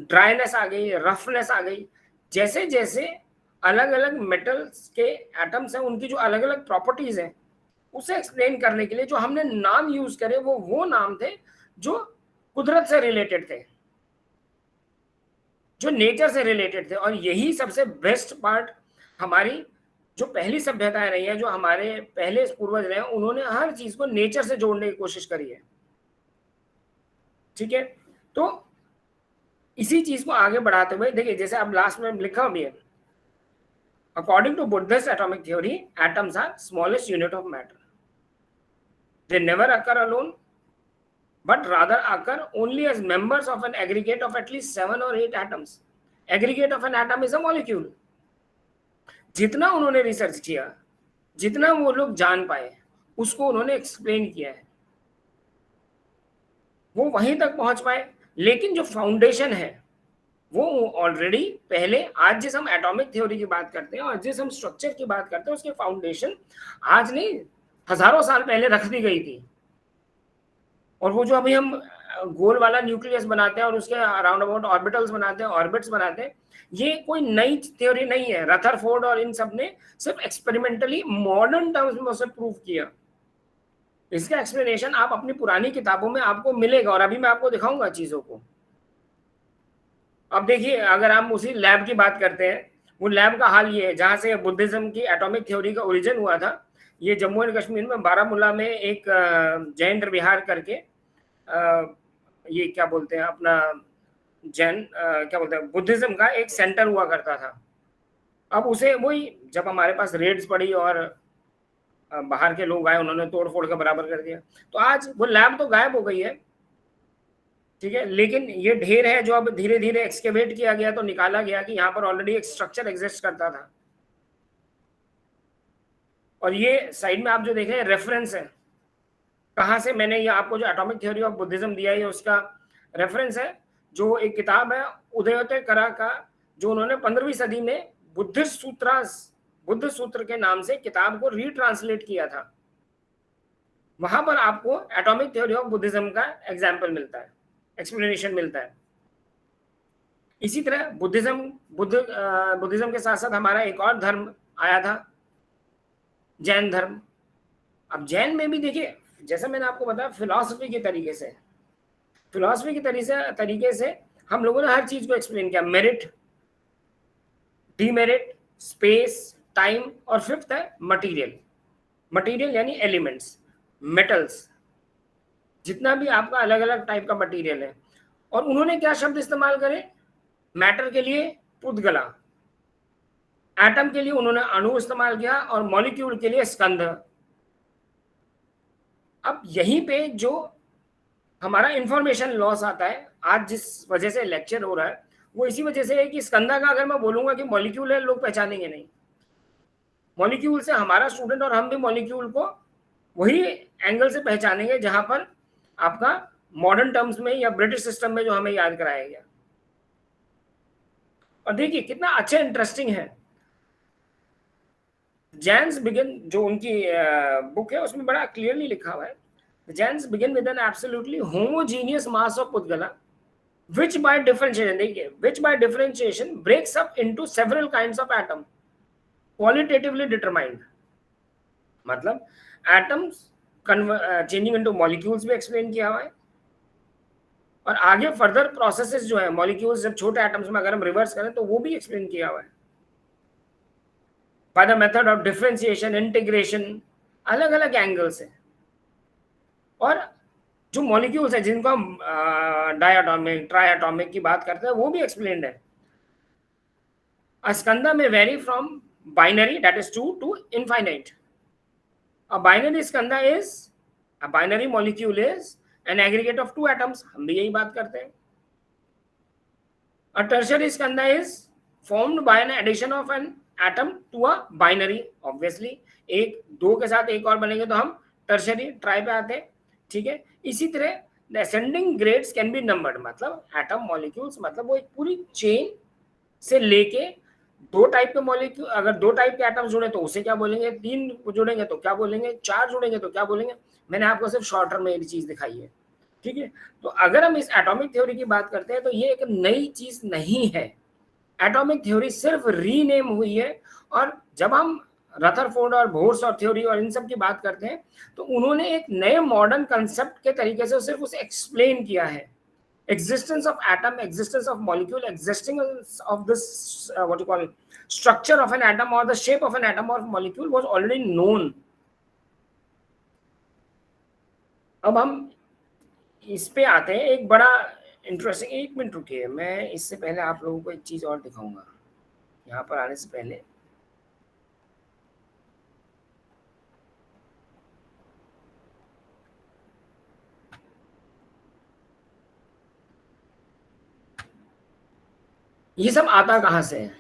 ड्राइनेस आ गई, रफनेस आ गई। जैसे जैसे अलग अलग मेटल्स के एटम्स हैं, उनकी जो अलग अलग प्रॉपर्टीज हैं, उसे एक्सप्लेन करने के लिए जो हमने नाम यूज करे वो नाम थे जो कुदरत से रिलेटेड थे, जो नेचर से रिलेटेड थे। और यही सबसे बेस्ट पार्ट, हमारी जो पहली सभ्यताएं रही है, जो हमारे पहले पूर्वज रहे हैं, उन्होंने हर चीज को नेचर से जोड़ने की कोशिश करी है। ठीक है, तो इसी चीज को आगे बढ़ाते हुए देखिए, जैसे अब लास्ट में लिखा भी है, according to Buddhist atomic theory, atoms are smallest unit of matter. They never occur alone, but rather occur only as members of an aggregate of at least 7 or 8 atoms. Aggregate of an atom is a molecule. जितना उन्होंने research किया, जितना वो लोग जान पाए, उसको उन्होंने एक्सप्लेन किया है, वो वहीं तक पहुंच पाए। लेकिन जो फाउंडेशन है वो ऑलरेडी पहले, आज जिस हम एटॉमिक थ्योरी की बात करते हैं और जिस हम स्ट्रक्चर की बात करते हैं, उसके फाउंडेशन आज नहीं, हजारों साल पहले रख दी गई थी। और वो जो अभी हम गोल वाला न्यूक्लियस बनाते हैं और उसके अराउंड अबाउट ऑर्बिटल्स बनाते हैं, ऑर्बिट्स बनाते हैं, ये कोई नई थ्योरी नहीं है। रदरफोर्ड और इन सब ने सिर्फ एक्सपेरिमेंटली मॉडर्न टर्म्स में उसे प्रूव किया। इसका एक्सप्लेनेशन आप अपनी पुरानी किताबों में आपको मिलेगा, और अभी मैं आपको दिखाऊंगा चीजों को। अब देखिए, अगर हम उसी लैब की बात करते हैं, वो लैब का हाल ये है जहां से बुद्धिज्म की एटॉमिक थ्योरी का ओरिजिन हुआ था। ये जम्मू एंड कश्मीर में बारामूला में एक जैन विहार करके, ये क्या बोलते हैं अपना जैन क्या बोलते हैं, बुद्धिज्म का एक सेंटर हुआ करता था। अब उसे वही, जब हमारे पास रेड्स पड़ी और बाहर के लोग आए, उन्होंने तोड़ फोड़ का बराबर कर दिया, तो आज वो लैब तो गायब हो गई है। ठीक है, लेकिन ये ढेर है जो अब धीरे धीरे एक्सकेवेट किया गया, तो निकाला गया कि यहाँ पर ऑलरेडी एक स्ट्रक्चर एग्जिस्ट करता था। और ये साइड में आप जो देख रहे हैं रेफरेंस है, कहाँ से मैंने ये आपको जो एटॉमिक थ्योरी ऑफ बुद्धिज्म दिया है, उसका रेफरेंस है, जो एक किताब है उदयोदय करा का, जो उन्होंने 15वीं सदी में बुद्ध सूत्र के नाम से किताब को रीट्रांसलेट किया था। वहां पर आपको एटॉमिक थ्योरी ऑफ बुद्धिज्म का एग्जाम्पल मिलता है, एक्सप्लेनेशन मिलता है। इसी तरह बुद्धिज्म के साथ साथ हमारा एक और धर्म आया था, जैन धर्म। अब जैन में भी देखिए, जैसा मैंने आपको बताया, फिलॉसफी के तरीके से हम लोगों ने हर चीज को एक्सप्लेन किया। मेरिट, डीमेरिट, स्पेस, टाइम, और फिफ्थ है मटीरियल यानी एलिमेंट्स, मेटल्स, जितना भी आपका अलग अलग टाइप का मटीरियल है। और उन्होंने क्या शब्द इस्तेमाल करे? मैटर के लिए पुद्गला, एटम के लिए उन्होंने अणु इस्तेमाल किया, और मॉलिक्यूल के लिए स्कंध। अब यहीं पे जो हमारा इंफॉर्मेशन लॉस आता है, आज जिस वजह से लेक्चर हो रहा है, वो इसी वजह से है कि स्कंधा का अगर मैं बोलूंगा कि मॉलिक्यूल है, लोग पहचानेंगे नहीं। मॉलिक्यूल से हमारा स्टूडेंट और हम भी मॉलिक्यूल को वही एंगल से पहचानेंगे जहां पर आपका मॉडर्न टर्म्स में या ब्रिटिश सिस्टम में जो हमें याद कराया गया। और देखिए कितना अच्छा इंटरेस्टिंग है, जैन्स बिगिन, जो उनकी बुक है उसमें बड़ा क्लियरली लिखा हुआ है, Jains begin with an absolutely homogeneous mass of pudgala which by differentiation, देखिए, which by differentiation breaks up into several kinds of atom qualitatively determined। मतलब atoms changing into molecules भी एक्सप्लेन किया हुआ है, और आगे फर्दर प्रोसेसेस जो है मॉलिक्यूल्स जब छोटे एटम्स में अगर हम रिवर्स करें तो वो भी एक्सप्लेन किया हुआ है by the method of differentiation, integration, अलग अलग एंगल से। और जो मॉलिक्यूल्स है जिनको हम डायटोमिक, ट्राइएटोमिक की बात करते हैं, वो भी एक्सप्लेन्ड है। स्कंधा में very from binary, that is 2 to infinite। A binary skandha is, a binary molecule is an aggregate of 2 atoms, हम भी यही बात करते हैं। A tertiary skandha is formed by an addition of an atom to a binary, obviously एक दो के साथ एक और बनेंगे तो हम टर्शरी, ट्राई पे आते हैं। ठीक है, इसी तरह the ascending grades can be numbered, मतलब एटम मॉलिक्यूल्स, मतलब वो एक पूरी चेन से लेके 2 टाइप के मॉलिक्यूल, अगर 2 टाइप के एटम्स जुड़े तो उसे क्या बोलेंगे, 3 जुड़ेंगे तो क्या बोलेंगे, 4 जुड़ेंगे तो क्या बोलेंगे। मैंने आपको सिर्फ शॉर्ट टर्म में ये चीज दिखाई है, ठीक है। तो अगर हम इस एटॉमिक थ्योरी की बात करते हैं तो ये एक नई चीज नहीं है। एटॉमिक थ्योरी सिर्फ रीनेम हुई है, और जब हम रदरफोर्ड और बोर्स और थ्योरी और इन सब की बात करते हैं तो उन्होंने एक नए मॉडर्न कंसेप्ट के तरीके से सिर्फ उसे एक्सप्लेन किया है। Existence of atom, existence of molecule, existence of this what you call structure of an atom or the shape of an atom or molecule was already known. अब हम इस पे आते हैं, एक बड़ा इंटरेस्टिंग, 1 मिनट रुकिए, मैं इससे पहले आप लोगों को एक चीज और दिखाऊंगा यहाँ पर आने से पहले। ये सब आता कहां से है?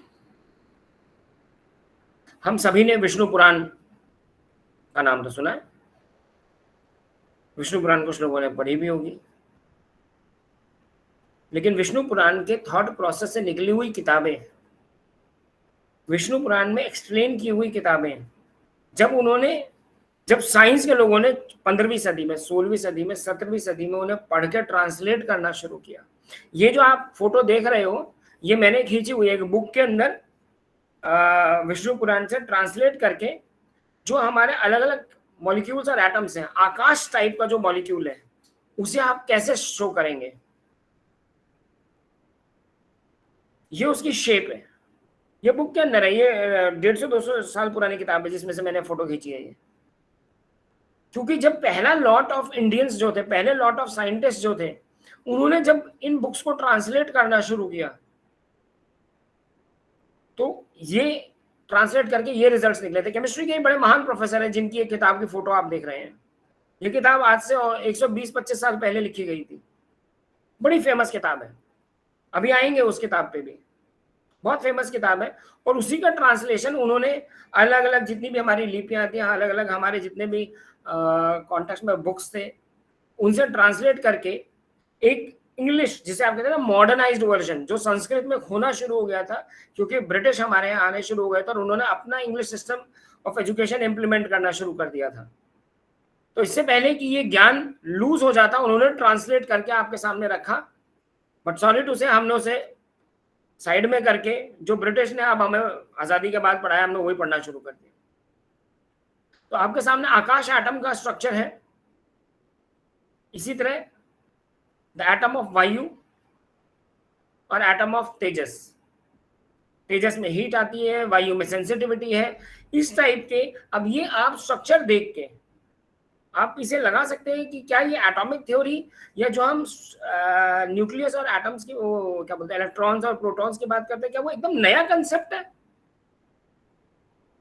हम सभी ने विष्णु पुराण का नाम तो सुना है, विष्णु पुराण कुछ लोगों ने पढ़ी भी होगी, लेकिन विष्णु पुराण के थॉट प्रोसेस से निकली हुई किताबें, विष्णु पुराण में एक्सप्लेन की हुई किताबें, जब साइंस के लोगों ने 15वीं सदी में, 16वीं सदी में, 17वीं सदी में उन्हें पढ़ के ट्रांसलेट करना शुरू किया। ये जो आप फोटो देख रहे हो ये मैंने खींची हुई एक बुक के अंदर विष्णु पुराण से ट्रांसलेट करके, जो हमारे अलग अलग मॉलिक्यूल्स और एटम्स हैं, आकाश टाइप का जो मॉलिक्यूल है उसे आप कैसे शो करेंगे, ये उसकी शेप है। ये बुक के अंदर है, ये 150-200 साल पुरानी किताब है जिसमें से मैंने फोटो खींची है ये। क्योंकि जब पहला लॉट ऑफ इंडियंस जो थे, पहले लॉट ऑफ साइंटिस्ट जो थे, उन्होंने जब इन बुक्स को ट्रांसलेट करना शुरू किया तो ये ट्रांसलेट करके ये रिजल्ट्स निकले थे। केमिस्ट्री के बड़े महान प्रोफेसर हैं जिनकी एक किताब की फोटो आप देख रहे हैं। ये किताब आज से 120-25 साल पहले लिखी गई थी, बड़ी फेमस किताब है, अभी आएंगे उस किताब पे भी, बहुत फेमस किताब है। और उसी का ट्रांसलेशन उन्होंने अलग अलग जितनी भी हमारी लिपियां थी, अलग अलग हमारे जितने भी कॉन्टेक्स्ट में बुक्स थे, उनसे ट्रांसलेट करके एक इंग्लिश, जिसे आप कहते हैं ना मॉडर्नाइज्ड वर्जन, जो संस्कृत में खोना शुरू हो गया था क्योंकि ब्रिटिश हमारे यहाँ आने शुरू हो गए थे और उन्होंने अपना English system of education implement करना शुरू कर दिया था। तो इससे पहले कि ये ज्ञान लूज हो जाता, उन्होंने ट्रांसलेट करके आपके सामने रखा, बट सॉरी टू से हमने उसे साइड में करके, जो ब्रिटिश ने अब हमें आजादी के बाद पढ़ाया, हमने वही पढ़ना शुरू कर दिया। तो आपके सामने आकाश एटम का स्ट्रक्चर है। इसी तरह द एटम ऑफ वायु और एटम ऑफ तेजस, तेजस में हीट आती है, वायु में सेंसिटिविटी है, इस टाइप के। अब ये आप स्ट्रक्चर देख के आप इसे लगा सकते हैं कि क्या ये एटॉमिक थ्योरी, या जो हम न्यूक्लियस और एटम्स की वो क्या बोलते हैं, इलेक्ट्रॉन्स और प्रोटॉन्स की बात करते हैं, क्या वो एकदम नया कंसेप्ट है?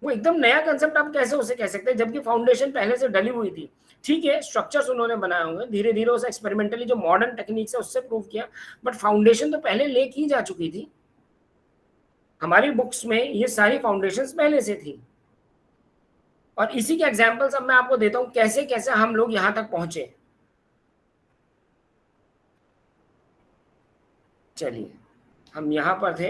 वो एकदम नया कंसेप्ट आप कैसे उसे कह सकते हैं जबकि फाउंडेशन पहले से डली हुई थी। ठीक है, स्ट्रक्चर्स उन्होंने बनाए होंगे, धीरे धीरे उसे एक्सपेरिमेंटली जो मॉडर्न टेक्निक्स है उससे प्रूव किया, बट फाउंडेशन तो पहले ले की जा चुकी थी। हमारी बुक्स में ये सारी फाउंडेशंस पहले से थी, और इसी के एग्जांपल्स अब मैं आपको देता हूं कैसे कैसे हम लोग यहां तक पहुंचे। चलिए, हम यहां पर थे।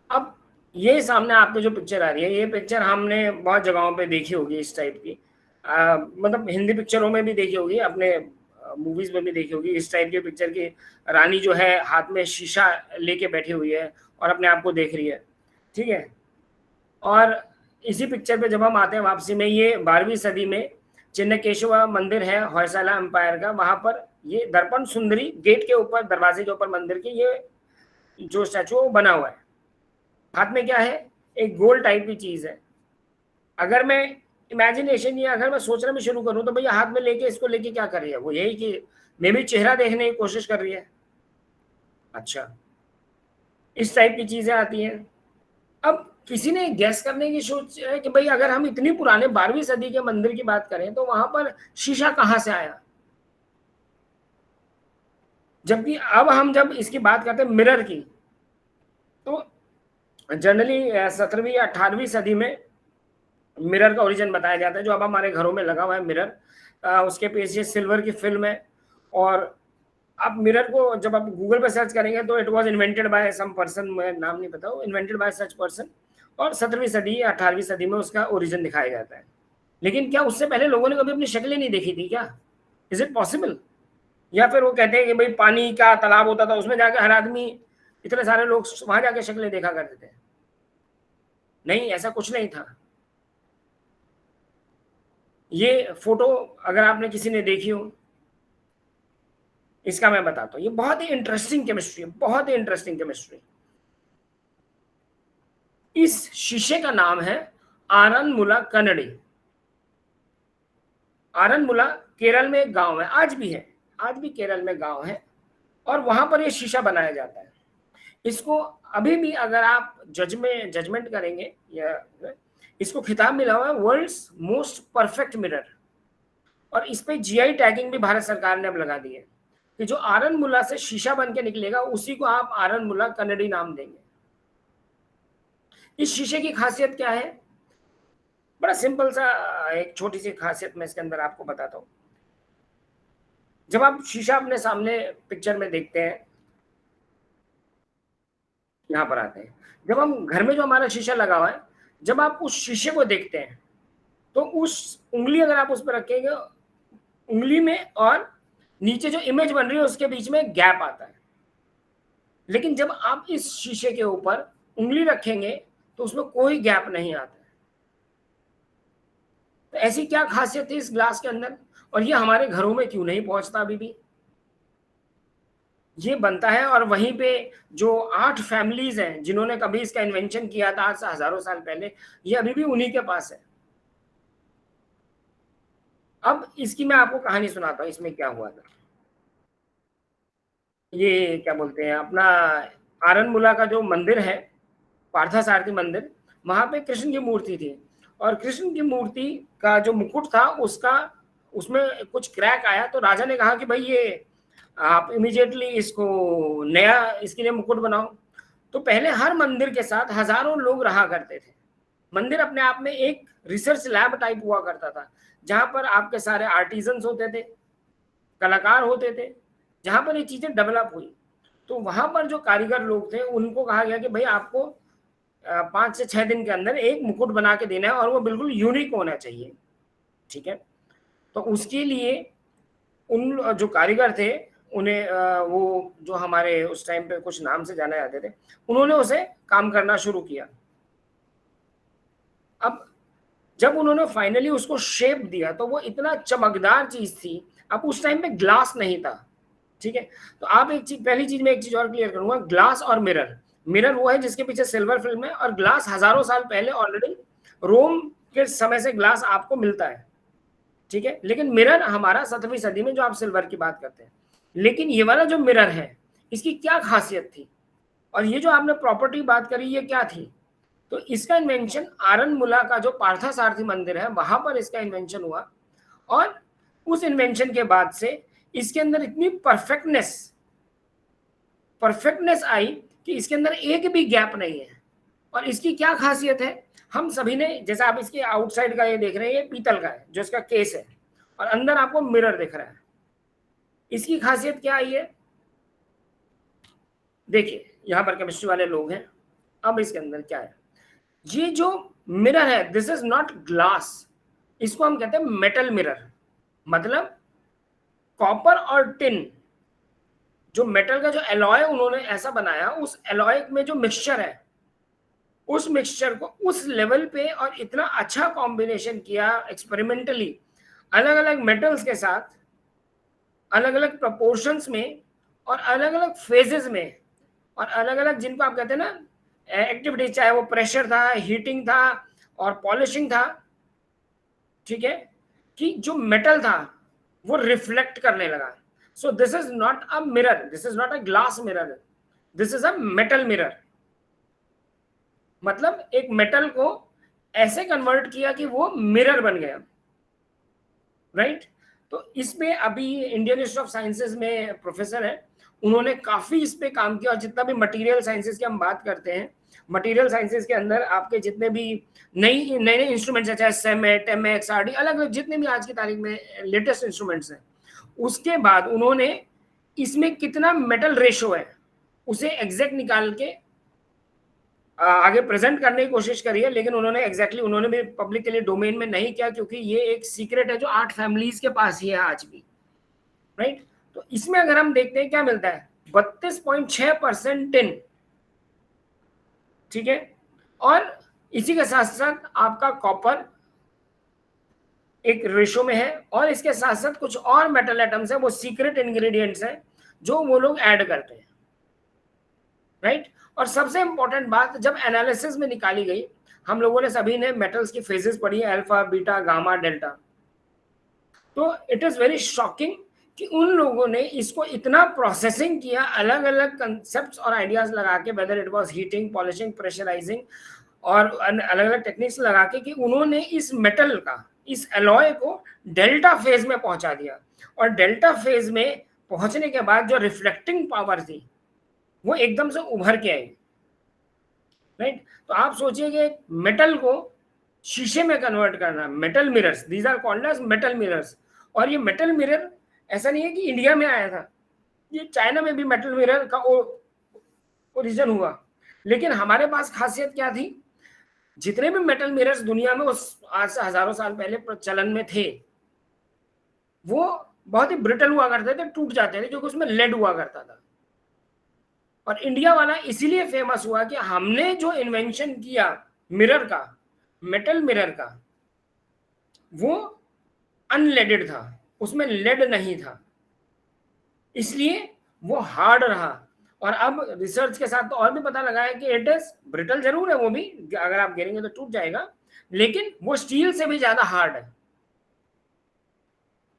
अब ये सामने आपको जो पिक्चर आ रही है, ये पिक्चर हमने बहुत जगहों पे देखी होगी इस टाइप की, मतलब हिंदी पिक्चरों में भी देखी होगी, अपने मूवीज में भी देखी होगी इस टाइप की पिक्चर की। रानी जो है हाथ में शीशा लेके बैठी हुई है और अपने आप को देख रही है, ठीक है। और इसी पिक्चर पे जब हम आते हैं वापसी में, ये 12वीं सदी में चिन्नकेशव मंदिर है होयसाला एम्पायर का, वहां पर ये दर्पण सुंदरी गेट के ऊपर, दरवाजे के ऊपर मंदिर के, ये जो स्टैचू बना हुआ है, हाथ में क्या है, एक गोल टाइप की चीज है। अगर मैं इमेजिनेशन या अगर मैं सोचना भी शुरू करूं तो भैया हाथ में लेके इसको लेके क्या कर रही है, वो यही कि मे भी चेहरा देखने की कोशिश कर रही है। अच्छा, इस टाइप की चीजें आती हैं। अब किसी ने गैस करने की सोच है कि भाई अगर हम इतनी पुराने 12वीं सदी के मंदिर की बात करें तो वहां पर शीशा कहां से आया, जबकि अब हम जब इसकी बात करते हैं मिरर की, तो जनरली 17वीं या 18वीं सदी में मिरर का ओरिजिन बताया जाता है, जो अब हमारे घरों में लगा हुआ है मिरर, उसके पीछे सिल्वर की फिल्म है और आप मिरर को जब आप गूगल पे सर्च करेंगे तो it was invented by some person, मैं नाम नहीं पता, इन्वेंटेड बाय सच पर्सन, और 17वीं सदी या 18वीं सदी में उसका ओरिजिन दिखाया जाता है। लेकिन क्या उससे पहले लोगों ने कभी अपनी शक्लें नहीं देखी थी क्या? Is it possible? या फिर वो कहते हैं कि भाई पानी का तालाब होता था, उसमें जाकर हर आदमी, इतने सारे लोग वहां जाके शक्लें देखा करते थे? नहीं, ऐसा कुछ नहीं था। ये फोटो अगर आपने किसी ने देखी हो, इसका मैं बताता हूं, ये बहुत ही इंटरेस्टिंग केमिस्ट्री है, बहुत ही इंटरेस्टिंग केमिस्ट्री। इस शीशे का नाम है आरनमुला कनडी। आरनमुला केरल में एक गांव है, आज भी है, आज भी केरल में गांव है, और वहां पर ये शीशा बनाया जाता है। इसको अभी भी अगर आप जजमेंट करेंगे, या इसको खिताब मिला हुआ है वर्ल्ड्स मोस्ट परफेक्ट मिरर, और इस पे जीआई टैगिंग भी भारत सरकार ने अब लगा दी है कि जो आरनमुला से शीशा बन के निकलेगा उसी को आप आरनमुला कनडी नाम देंगे। इस शीशे की खासियत क्या है? बड़ा सिंपल सा एक छोटी सी खासियत मैं इसके अंदर आपको बताता हूं। जब आप शीशा अपने सामने पिक्चर में देखते हैं, यहां पर आते हैं, जब हम घर में जो हमारा शीशा लगा हुआ है, जब आप उस शीशे को देखते हैं तो उस उंगली अगर आप उस पर रखेंगे, उंगली में और नीचे जो इमेज बन रही है उसके बीच में गैप आता है। लेकिन जब आप इस शीशे के ऊपर उंगली रखेंगे तो उसमें कोई गैप नहीं आता है। तो ऐसी क्या खासियत है इस ग्लास के अंदर, और ये हमारे घरों में क्यों नहीं पहुंचता अभी भी? ये बनता है, और वहीं पे जो 8 फैमिलीज हैं जिन्होंने कभी इसका इन्वेंशन किया था आज से हजारों साल पहले, ये अभी भी उन्हीं के पास है। अब इसकी मैं आपको कहानी सुनाता हूं, इसमें क्या हुआ था। ये क्या बोलते हैं, अपना आरनमुला का जो मंदिर है, पार्थसारथी मंदिर, वहां पे कृष्ण की मूर्ति थी, और कृष्ण की मूर्ति का जो मुकुट था उसमें कुछ क्रैक आया। तो राजा ने कहा कि भाई ये आप इमीडिएटली इसको नया इसके लिए मुकुट बनाओ। तो पहले हर मंदिर के साथ हजारों लोग रहा करते थे। मंदिर अपने आप में एक रिसर्च लैब टाइप हुआ करता था, जहां पर आपके सारे आर्टिजन्स होते थे, कलाकार होते थे, जहां पर ये चीजें डेवलप हुई। तो वहां पर जो कारीगर लोग थे उनको कहा गया कि भाई आपको 5 से 6 दिन के अंदर एक मुकुट बना के देना है, और वो बिल्कुल यूनिक होना चाहिए। ठीक है, तो उसके लिए उन जो कारीगर थे उन्हें वो जो हमारे उस टाइम पे कुछ नाम से जाने जाते थे, उन्होंने उसे काम करना शुरू किया। अब जब उन्होंने फाइनली उसको शेप दिया तो वो इतना चमकदार चीज थी। अब उस टाइम पे ग्लास नहीं था, ठीक है। तो आप एक चीज, पहली चीज मैं एक चीज और क्लियर करूंगा, ग्लास और मिरर, मिरर वो है जिसके पीछे सिल्वर फिल्म है, और ग्लास हजारों साल पहले ऑलरेडी रोम के समय से ग्लास आपको मिलता है, ठीक है। लेकिन मिरर हमारा 17वीं सदी में जो आप सिल्वर की बात करते हैं। लेकिन ये वाला जो मिरर है इसकी क्या खासियत थी, और ये जो आपने प्रॉपर्टी बात करी ये क्या थी? तो इसका इन्वेंशन आरनमुला का जो पार्थसारथी मंदिर है वहां पर इसका इन्वेंशन हुआ, और उस इन्वेंशन के बाद से इसके अंदर इतनी परफेक्टनेस आई कि इसके अंदर एक भी गैप नहीं है। और इसकी क्या खासियत है, हम सभी ने, जैसे आप इसके आउटसाइड का ये देख रहे हैं, ये पीतल का है जो इसका केस है, और अंदर आपको मिरर दिख रहा है। इसकी खासियत क्या आई है, देखिए यहां पर केमिस्ट्री वाले लोग हैं। अब इसके अंदर क्या है, ये जो मिरर है दिस इज नॉट ग्लास, इसको हम कहते हैं मेटल मिरर। मतलब कॉपर और टिन, जो मेटल का जो एलॉय उन्होंने ऐसा बनाया, उस एलॉय में जो मिक्सचर है, उस मिक्सचर को उस लेवल पे और इतना अच्छा कॉम्बिनेशन किया एक्सपेरिमेंटली, अलग अलग मेटल्स के साथ, अलग अलग प्रपोर्शंस में और अलग अलग फेजेस में, और अलग अलग जिनको आप कहते हैं ना एक्टिविटीज, चाहे वो प्रेशर था, हीटिंग था और पॉलिशिंग था, ठीक है, कि जो मेटल था वो रिफ्लेक्ट करने लगा। So this is not a mirror, this is not a glass mirror, this is a metal mirror. मतलब एक मेटल को ऐसे कन्वर्ट किया कि वो मिरर बन गया, राइट। तो इसमें अभी इंडियन इंस्टीट्यूट ऑफ साइंसेज में प्रोफेसर है, उन्होंने काफी इस पे काम किया। और जितना भी मटेरियल साइंसेज की हम बात करते हैं, मटेरियल साइंसेज के अंदर आपके जितने भी नए नए इंस्ट्रूमेंट्स हैं, चाहे सेमेट, XRD, अलग अलग जितने भी आज की तारीख में लेटेस्ट इंस्ट्रूमेंट्स हैं, उसके बाद उन्होंने इसमें कितना मेटल रेशो है उसे एग्जैक्ट निकाल के आगे प्रेजेंट करने की कोशिश करी है, लेकिन उन्होंने भी पब्लिक के लिए डोमेन में नहीं किया, क्योंकि ये एक सीक्रेट है जो 8 फैमिलीज के पास ही है आज भी, राइट। तो इसमें अगर हम देखते हैं क्या मिलता है, 32.6% टिन, ठीक है। और इसी के साथ साथ आपका कॉपर एक रेशो में है, और इसके साथ साथ कुछ और मेटल एटम्स है, वो सीक्रेट इंग्रेडिएंट्स हैं जो वो लोग ऐड करते हैं, राइट। और सबसे इंपॉर्टेंट बात, जब एनालिसिस में निकाली गई, हम लोगों ने सभी ने मेटल्स की फेजेस पढ़ी है, अल्फा, बीटा, गामा, डेल्टा। तो इट इज वेरी शॉकिंग कि उन लोगों ने इसको इतना प्रोसेसिंग किया, अलग अलग कंसेप्ट्स और आइडियाज लगा के, whether it was heating, polishing, pressurising और अलग अलग टेक्निक्स लगा के, कि उन्होंने इस मेटल का, इस एलॉय को डेल्टा फेज में पहुंचा दिया। और डेल्टा फेज में पहुंचने के बाद जो रिफ्लेक्टिंग पावर थी वो एकदम से उभर के आई, राइट। तो आप सोचिए कि मेटल को शीशे में कन्वर्ट करना, metal mirrors, these are called as metal mirrors. और ये मेटल मिरर ऐसा नहीं है कि इंडिया में आया था, ये चाइना में भी मेटल मिरर का ओरिजिन हुआ। लेकिन हमारे पास खासियत क्या थी, जितने भी मेटल मिरर्स दुनिया में उस आज से हजारों साल पहले प्रचलन में थे, वो बहुत ही ब्रिटल हुआ करते थे, टूट जाते थे, क्योंकि उसमें लेड हुआ करता था। और इंडिया वाला इसीलिए फेमस हुआ कि हमने जो इन्वेंशन किया मिरर का, मेटल मिरर का, वो अनलेडेड था, उसमें लेड नहीं था, इसलिए वो हार्ड रहा। और अब रिसर्च के साथ तो और भी पता लगा है कि इट इज ब्रिटल जरूर है, वो भी अगर आप गिरेंगे तो टूट जाएगा, लेकिन वो स्टील से भी ज्यादा हार्ड है।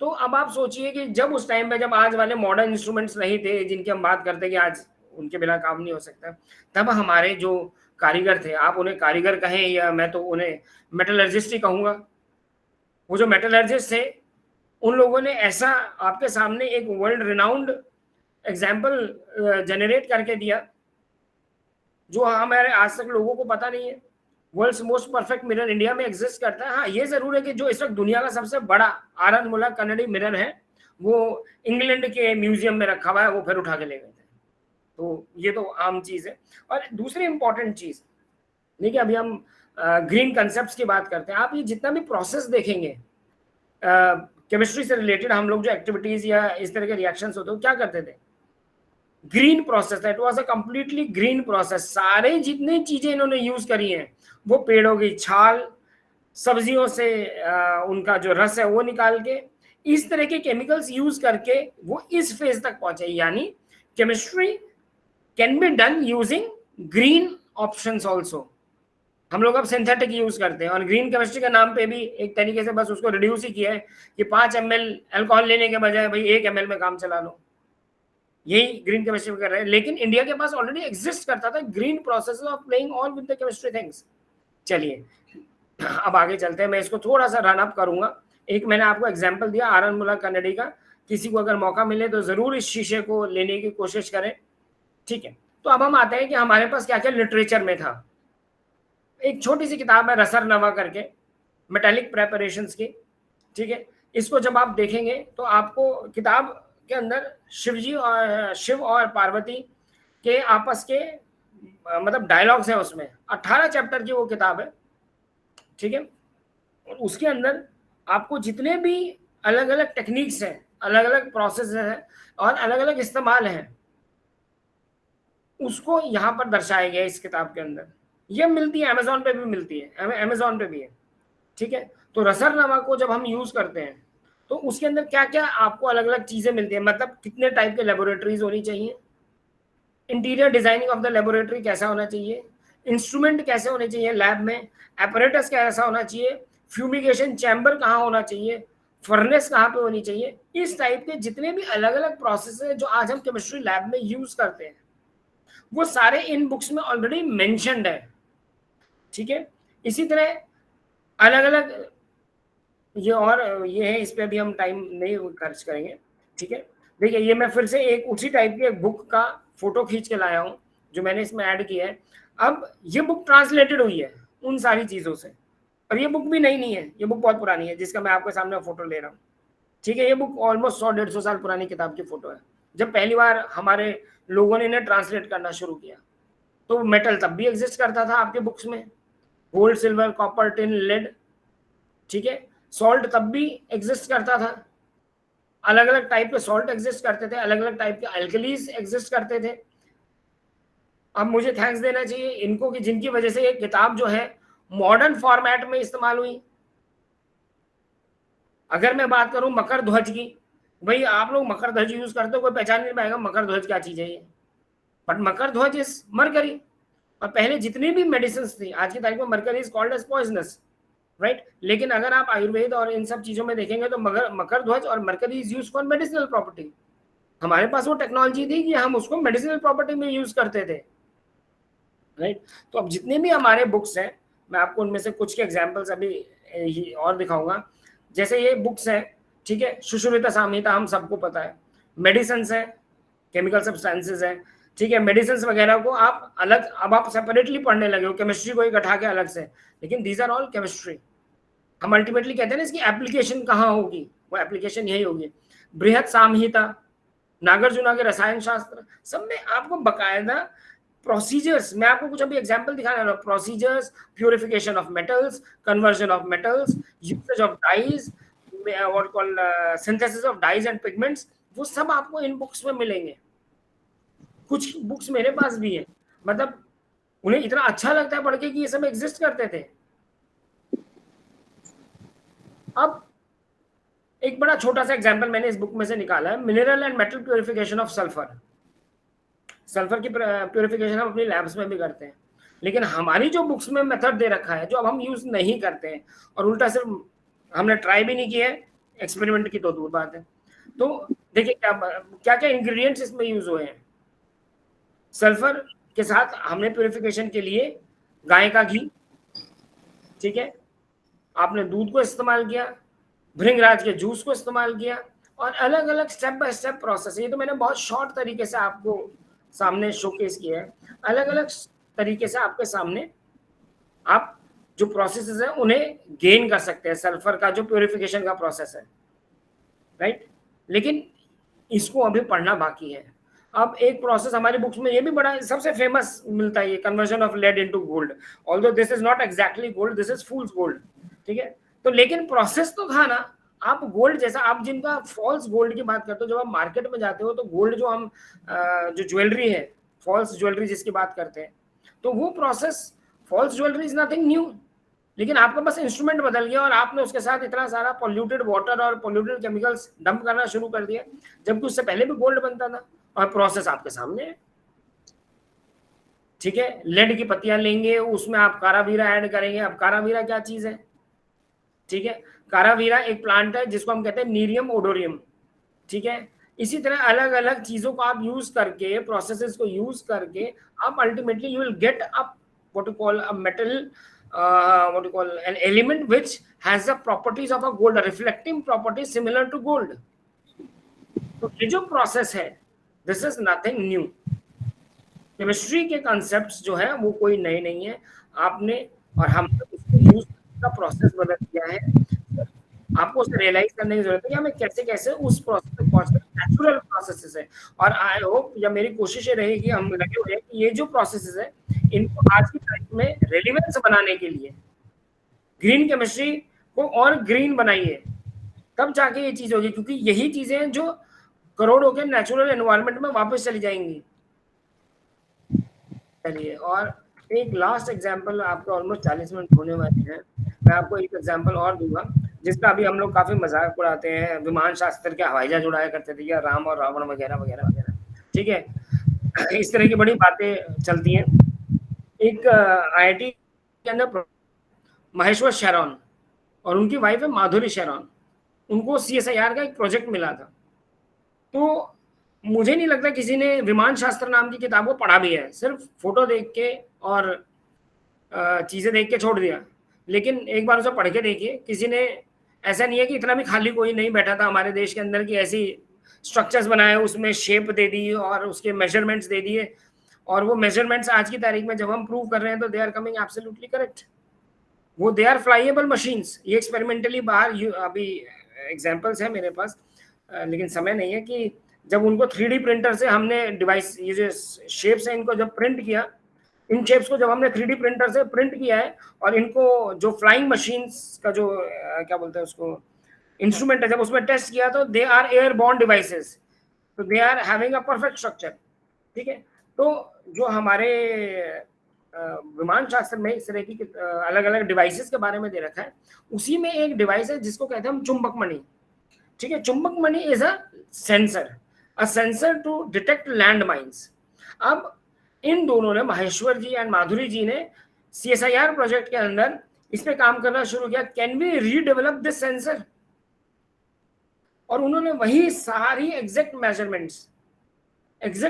तो अब आप सोचिए कि जब उस टाइम पे, जब आज वाले मॉडर्न इंस्ट्रूमेंट्स नहीं थे जिनकी हम बात करते हैं कि आज उनके बिना काम नहीं हो सकता, तब हमारे जो कारीगर थे, आप उन्हें कारीगर कहें या मैं तो उन्हें मेटलर्जिस्ट ही कहूंगा, वो जो मेटलर्जिस्ट थे, उन लोगों ने ऐसा आपके सामने एक वर्ल्ड रिनाउंड एग्जाम्पल जनरेट करके दिया जो हमारे आज तक लोगों को पता नहीं है। World's most perfect mirror India में एग्जिस्ट करता है। हाँ, ये जरूर है कि जो इस वक्त दुनिया का सबसे बड़ा आरनमुला कन्नड़ी मिरर है, वो इंग्लैंड के म्यूजियम में रखा हुआ है, वो फिर उठा के ले गए थे। तो ये तो आम चीज है। और दूसरी इंपॉर्टेंट चीज, देखिए अभी हम ग्रीन कंसेप्ट की बात करते हैं, आप ये जितना भी प्रोसेस देखेंगे केमिस्ट्री से रिलेटेड, हम लोग जो एक्टिविटीज या इस तरह के रिएक्शंस होते हैं, क्या करते थे, ग्रीन प्रोसेस था, it was a completely green process. सारे जितनी चीजें इन्होंने यूज करी हैं, वो पेड़ों की छाल, सब्जियों से उनका जो रस है वो निकाल के, इस तरह के केमिकल्स यूज करके वो इस फेज तक पहुंचे। यानी chemistry can be done using green options also. हम लोग अब सिंथेटिक यूज करते हैं, और ग्रीन केमिस्ट्री के नाम पे भी एक तरीके से बस उसको रिड्यूस ही किया है कि 5 ml अल्कोहल लेने के बजाय भाई 1 ml में काम चला लो, यही ग्रीन केमिस्ट्री कर रहे हैं। लेकिन इंडिया के पास ऑलरेडी एग्जिस्ट करता था green process of playing all with the chemistry things. चलिए अब आगे चलते हैं, मैं इसको थोड़ा सा रन अप करूंगा। एक मैंने आपको एग्जांपल दिया आरनमुला कन्नड़ी का, किसी को अगर मौका मिले तो जरूर इस शीशे को लेने की कोशिश करें, ठीक है। तो अब हम आते हैं कि हमारे पास क्या क्या लिटरेचर में था। एक छोटी सी किताब है रसर नवा करके, मेटालिक प्रेपरेशंस की, ठीक है। इसको जब आप देखेंगे तो आपको किताब के अंदर शिव और पार्वती के आपस के मतलब डायलॉग्स है, उसमें 18 चैप्टर की वो किताब है, ठीक है। और उसके अंदर आपको जितने भी अलग अलग टेक्निक्स हैं, अलग अलग प्रोसेस हैं और अलग अलग इस्तेमाल हैं, उसको यहाँ पर दर्शाया गया है इस किताब के अंदर। ये मिलती है अमेजोन पे भी, मिलती है अमेजोन पे भी है, ठीक है। तो रसरनामा को जब हम यूज करते हैं तो उसके अंदर क्या क्या आपको अलग अलग चीजें मिलती है, मतलब कितने टाइप के लेबोरेटरीज होनी चाहिए, interior designing of the laboratory कैसा होना चाहिए, इंस्ट्रूमेंट कैसे होने चाहिए लैब में, एपरेटस कैसा होना चाहिए, फ्यूमिगेशन चैम्बर कहाँ होना चाहिए, फर्नेस कहाँ पे होनी चाहिए, इस टाइप के जितने भी अलग अलग प्रोसेस है जो आज हम केमिस्ट्री लैब में यूज करते हैं, वो सारे इन बुक्स में ऑलरेडी मेंशन्ड है, ठीक है। इसी तरह अलग अलग ये है, इस पे भी हम टाइम नहीं खर्च करेंगे, ठीक है। देखिए ये मैं फिर से एक उसी टाइप की एक बुक का फोटो खींच के लाया हूँ जो मैंने इसमें ऐड किया है। अब ये बुक ट्रांसलेटेड हुई है उन सारी चीजों से, और ये बुक भी नई नहीं है, ये बुक बहुत पुरानी है जिसका मैं आपके सामने फोटो ले रहा हूँ, ठीक है। ये बुक ऑलमोस्ट 100-150 साल पुरानी किताब की फोटो है, जब पहली बार हमारे लोगों ने इन्हें ट्रांसलेट करना शुरू किया, तो मेटल तब भी एग्जिस्ट करता था आपके बुक्स में, gold, silver, copper, tin, lead, ठीक है। सॉल्ट तब भी एग्जिस्ट करता था, अलग अलग टाइप के सॉल्ट एग्जिस्ट करते थे, अलग अलग टाइप के अल्कलीज एग्जिस्ट करते थे। अब मुझे थैंक्स देना चाहिए इनको कि जिनकी वजह से ये किताब जो है मॉडर्न फॉर्मेट में इस्तेमाल हुई। अगर मैं बात करूं मकर ध्वज की, भाई आप लोग मकर ध्वज यूज करते हो, कोई पहचान नहीं पाएगा मकर ध्वज क्या चीज है ये, बट मकर ध्वज इज मरकरी। और पहले जितनी भी मेडिसिन थी, आज की तारीख में mercury is called as poisonous, right. लेकिन अगर आप आयुर्वेद और इन सब चीजों में देखेंगे तो मकर ध्वज और mercury is use for medicinal property. हमारे पास वो टेक्नोलॉजी थी कि हम उसको मेडिसिनल प्रॉपर्टी में यूज करते थे, राइट। तो अब जितने भी हमारे बुक्स हैं, मैं आपको उनमें से कुछ के एग्जांपल्स अभी और दिखाऊंगा। जैसे ये बुक्स हैं, ठीक है, सुश्रुता संहिता हम सबको पता है, मेडिसिन है, केमिकल सब्सटेंसेस है, ठीक है। मेडिसिन वगैरह को आप अलग, अब आप सेपरेटली पढ़ने लगे हो, केमिस्ट्री को एक हटा के अलग से, लेकिन दीज आर ऑल केमिस्ट्री। हम अल्टीमेटली कहते हैं ना इसकी एप्लीकेशन कहाँ होगी, वो एप्लीकेशन यही होगी। बृहद संहिता, नागार्जुन के रसायन शास्त्र, सब में आपको बकायदा प्रोसीजर्स, मैं आपको कुछ अभी एग्जांपल दिखाने वाला हूं, procedures, purification of metals, conversion of metals, usage of dyes, what call synthesis of dyes and pigments, वो सब आपको इन बुक्स में मिलेंगे। कुछ बुक्स मेरे पास भी है, मतलब उन्हें इतना अच्छा लगता है पढ़ के कि ये सब एग्जिस्ट करते थे। अब एक बड़ा छोटा सा एग्जांपल मैंने इस बुक में से निकाला है, mineral and metal purification of sulphur. Sulphur की प्यूरिफिकेशन हम अपनी लैब्स में भी करते हैं, लेकिन हमारी जो बुक्स में मेथड दे रखा है, जो अब हम यूज नहीं करते हैं, और उल्टा सिर्फ हमने ट्राई भी नहीं किया है, एक्सपेरिमेंट की तो दूर बात है। तो देखिए क्या क्या इंग्रेडिएंट्स इसमें यूज हुए हैं। सल्फर के साथ हमने प्यूरिफिकेशन के लिए गाय का घी, ठीक है, आपने दूध को इस्तेमाल किया, भृंगराज के जूस को इस्तेमाल किया, और अलग अलग स्टेप बाय स्टेप प्रोसेस। ये तो मैंने बहुत शॉर्ट तरीके से आपको सामने शोकेस किया है, अलग अलग तरीके से आपके सामने आप जो प्रोसेसेस है उन्हें गेन कर सकते हैं, सल्फर का जो प्यूरिफिकेशन का प्रोसेस है, राइट। लेकिन इसको अभी पढ़ना बाकी है। अब एक प्रोसेस हमारी बुक्स में ये भी बड़ा सबसे फेमस मिलता है, ये conversion of lead into gold, although this is not exactly gold, this is fool's gold, ठीक है। तो लेकिन प्रोसेस तो था ना। आप गोल्ड जैसा, आप जिनका फॉल्स गोल्ड की बात करते हो, जब आप मार्केट में जाते हो तो गोल्ड जो हम जो ज्वेलरी है, फॉल्स ज्वेलरी जिसकी बात करते हैं, तो वो process, false jewellery is nothing new, लेकिन आपका बस इंस्ट्रूमेंट बदल गया और आपने उसके साथ इतना सारा पोल्यूटेड वाटर और पोल्यूटेड केमिकल्स डंप करना शुरू कर दिया, जबकि उससे पहले भी गोल्ड बनता था और प्रोसेस आपके सामने है, ठीक है। लेड की पत्तियां लेंगे, उसमें आप कारावीरा ऐड करेंगे। अब कारावीरा क्या चीज है, ठीक है, कारावीरा एक प्लांट है जिसको हम कहते हैं नीरियम ओडोरियम, ठीक है। इसी तरह अलग अलग चीजों को आप यूज करके, प्रोसेसेस को यूज करके, आप ultimately you will get up what you call a metal, what you call an element which has the properties of a gold, a reflecting properties similar to gold. तो ये जो process है, this is nothing new. Chemistry के concepts जो है वो कोई नए नहीं है, आपने और हमने उसको यूज का प्रोसेस बदल दिया है। आपको उसे रियलाइज करने की जरूरत है कि हमें कैसे कैसे उस प्रोसेस तक पहुंचना, नेचुरल प्रोसेसेस है। और आई होप, या मेरी कोशिश ये रहेगी, हम लगे हुए हैं कि ये जो प्रोसेसेस है इनको आज की तारीख में रेलिवेंस बनाने के लिए ग्रीन केमिस्ट्री को और ग्रीन बनाइए, तब जाके ये चीज होगी, क्योंकि यही चीजें हैं जो करोड़ों के नेचुरल एनवायरनमेंट में वापस चली जाएंगी। चलिए, और एक लास्ट एग्जांपल, आपको ऑलमोस्ट 40 मिनट होने वाले हैं, मैं आपको एक एग्जांपल और दूंगा जिसका अभी हम लोग काफी मजाक उड़ाते हैं। विमान शास्त्र के हवाई जहाज उड़ाया करते थे, या राम और रावण वगैरह वगैरह वगैरह, ठीक है। इस तरह की बड़ी बातें चलती हैं। एक IIT के अंदर महेश्वर शैरोन और उनकी वाइफ है माधुरी शैरोन, उनको CSIR का एक प्रोजेक्ट मिला था। तो मुझे नहीं लगता किसी ने विमान शास्त्र नाम की किताब को पढ़ा भी है, सिर्फ फोटो देख के और चीजें देख के छोड़ दिया। लेकिन एक बार उसे पढ़ के देखिए, किसी ने, ऐसा नहीं है कि इतना भी खाली कोई नहीं बैठा था हमारे देश के अंदर कि ऐसी स्ट्रक्चर्स बनाए, उसमें शेप दे दी और उसके मेजरमेंट्स दे दिए, और वो मेजरमेंट्स आज की तारीख में जब हम प्रूव कर रहे हैं तो they are coming absolutely correct. वो दे आर फ्लाइएबल मशीन्स। ये एक्सपेरिमेंटली बाहर अभी एग्जांपल्स है मेरे पास, लेकिन समय नहीं है, कि जब उनको 3D प्रिंटर से हमने डिवाइस, ये जो शेप्स हैं इनको जब प्रिंट किया, इन शेप्स को जब हमने 3D प्रिंटर से प्रिंट किया है, और इनको जो फ्लाइंग मशीन्स का जो क्या बोलते हैं उसको इंस्ट्रूमेंट है, जब उसमें टेस्ट किया तो दे आर एयरबॉर्न डिवाइसेस, तो they are having a perfect structure. ठीक है, तो जो हमारे विमान शास्त्र में इस तरह की अलग अलग डिवाइसेस के बारे में दे रखा है, उसी में एक डिवाइस है जिसको कहते हैं हम चुंबक मणि। ठीक है, Chumbak Mani is a sensor to detect land mines. अब इन दोनों ने, माहेश्वर जी एंड माधुरी जी ने CSIR प्रोजेक्ट के अंदर इस पे काम करना शुरू किया, can we redevelop this sensor, और उन्होंने वही सारी एग्जैक्ट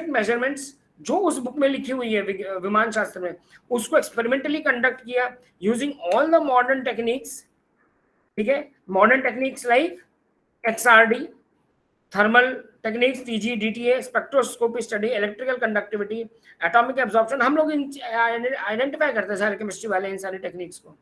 मेजरमेंट्स जो उस बुक में लिखी हुई है विमान शास्त्र में, उसको एक्सपेरिमेंटली कंडक्ट किया using all the modern techniques. ठीक है, modern techniques like XRD, thermal techniques, TG, DTA, spectroscopy study, electrical conductivity, atomic absorption, हम लोग आइडेंटिफाई करते हैं सारे केमिस्ट्री वाले इन सारी टेक्निक्स को,